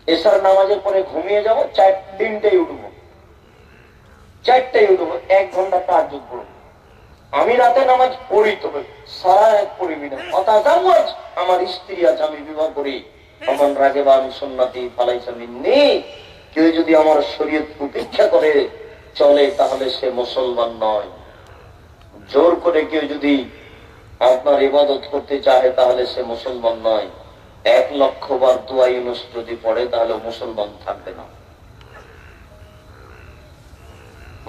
এশার নামাজের পরে ঘুমিয়ে যাবো, 3টায় উঠবো, 4টায় উঠবো, 1 ঘন্টা তাহাজ্জুদ পড়বো। আমি রাতে নামাজ পড়ি, তবে সারা রাত পড়িবি না। অতাজাওয়াজ, আমার স্ত্রী আছে, আমি বিবাহ করি। আমার রাগেবান সুন্নতি ফালাইসা মিন্নি, কেউ যদি আমার শরীয়ত উপেক্ষা করে চলে, তাহলে সে মুসলমান নয়। জোর করে কেউ যদি আপনার ইবাদত করতে চায়, তাহলে সে মুসলমান নয়। 1 লক্ষ বার দোয়া ইউনূস যদি পড়ে, তাহলে মুসলমান থাকবে না,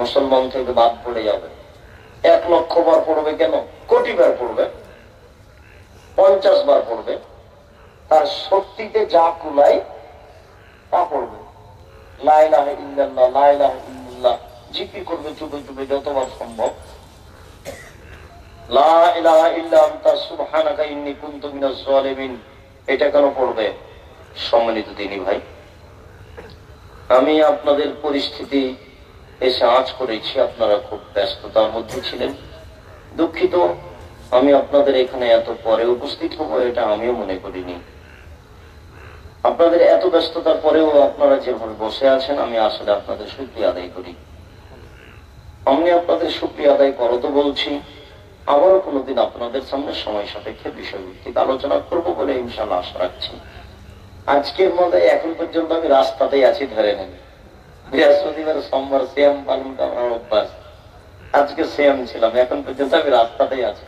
মুসলমান থেকে বাদ পড়ে যাবে। 1 লক্ষ বার পড়বে কেন? কোটি বার পড়বে, 50 বার পড়বে, তার শক্তিতে যা কুলায় তা পড়বে। লা ইলাহা ইল্লাল্লাহ, লা ইলাহা ইল্লাল্লাহ জিকির করবে চুপে চুপে যতবার সম্ভব। লা ইলাহা ইল্লা আনতা সুবহানাকা ইন্নী কুনতু মিনাজ জালিমিন, এটা কেন পড়বে? সম্মানিত দিনী ভাই, আমি আপনাদের পরিস্থিতি এসে আঁচ করেছি, আপনারা খুব ব্যস্ততার মধ্যে ছিলেন, দুঃখিত। আমি আপনাদের এখানে এত পরে উপস্থিত হবো, এটা আমিও মনে করিনি। আপনাদের এত ব্যস্ততার পরেও আপনারা যেভাবে বসে আছেন, আমি আসলে আপনাদের শুকরিয়া আদায় করি। আমি আপনাদের শুকরিয়া আদায় করো তো বলছি, আবারও কোনোদিন আপনাদের সামনে সময় সাপেক্ষে বিষয়ভিত্তিক আলোচনা করবো বলে ইনশাআল্লাহ আশা রাখছি। আজকের মধ্যে এখন পর্যন্ত আমি রাস্তাতেই আছি, ধরে নেন। বৃহস্পতিবার সোমবার সিয়াম পালন করার অভ্যাস, আজকে সিয়াম ছিলাম, এখন পর্যন্ত আমি রাস্তাতেই আছি।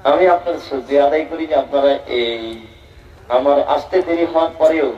আমি আপনার শ্রদ্ধা আদায় করি যে আপনারা এই আমার আসতে দেরি হওয়ার পরেও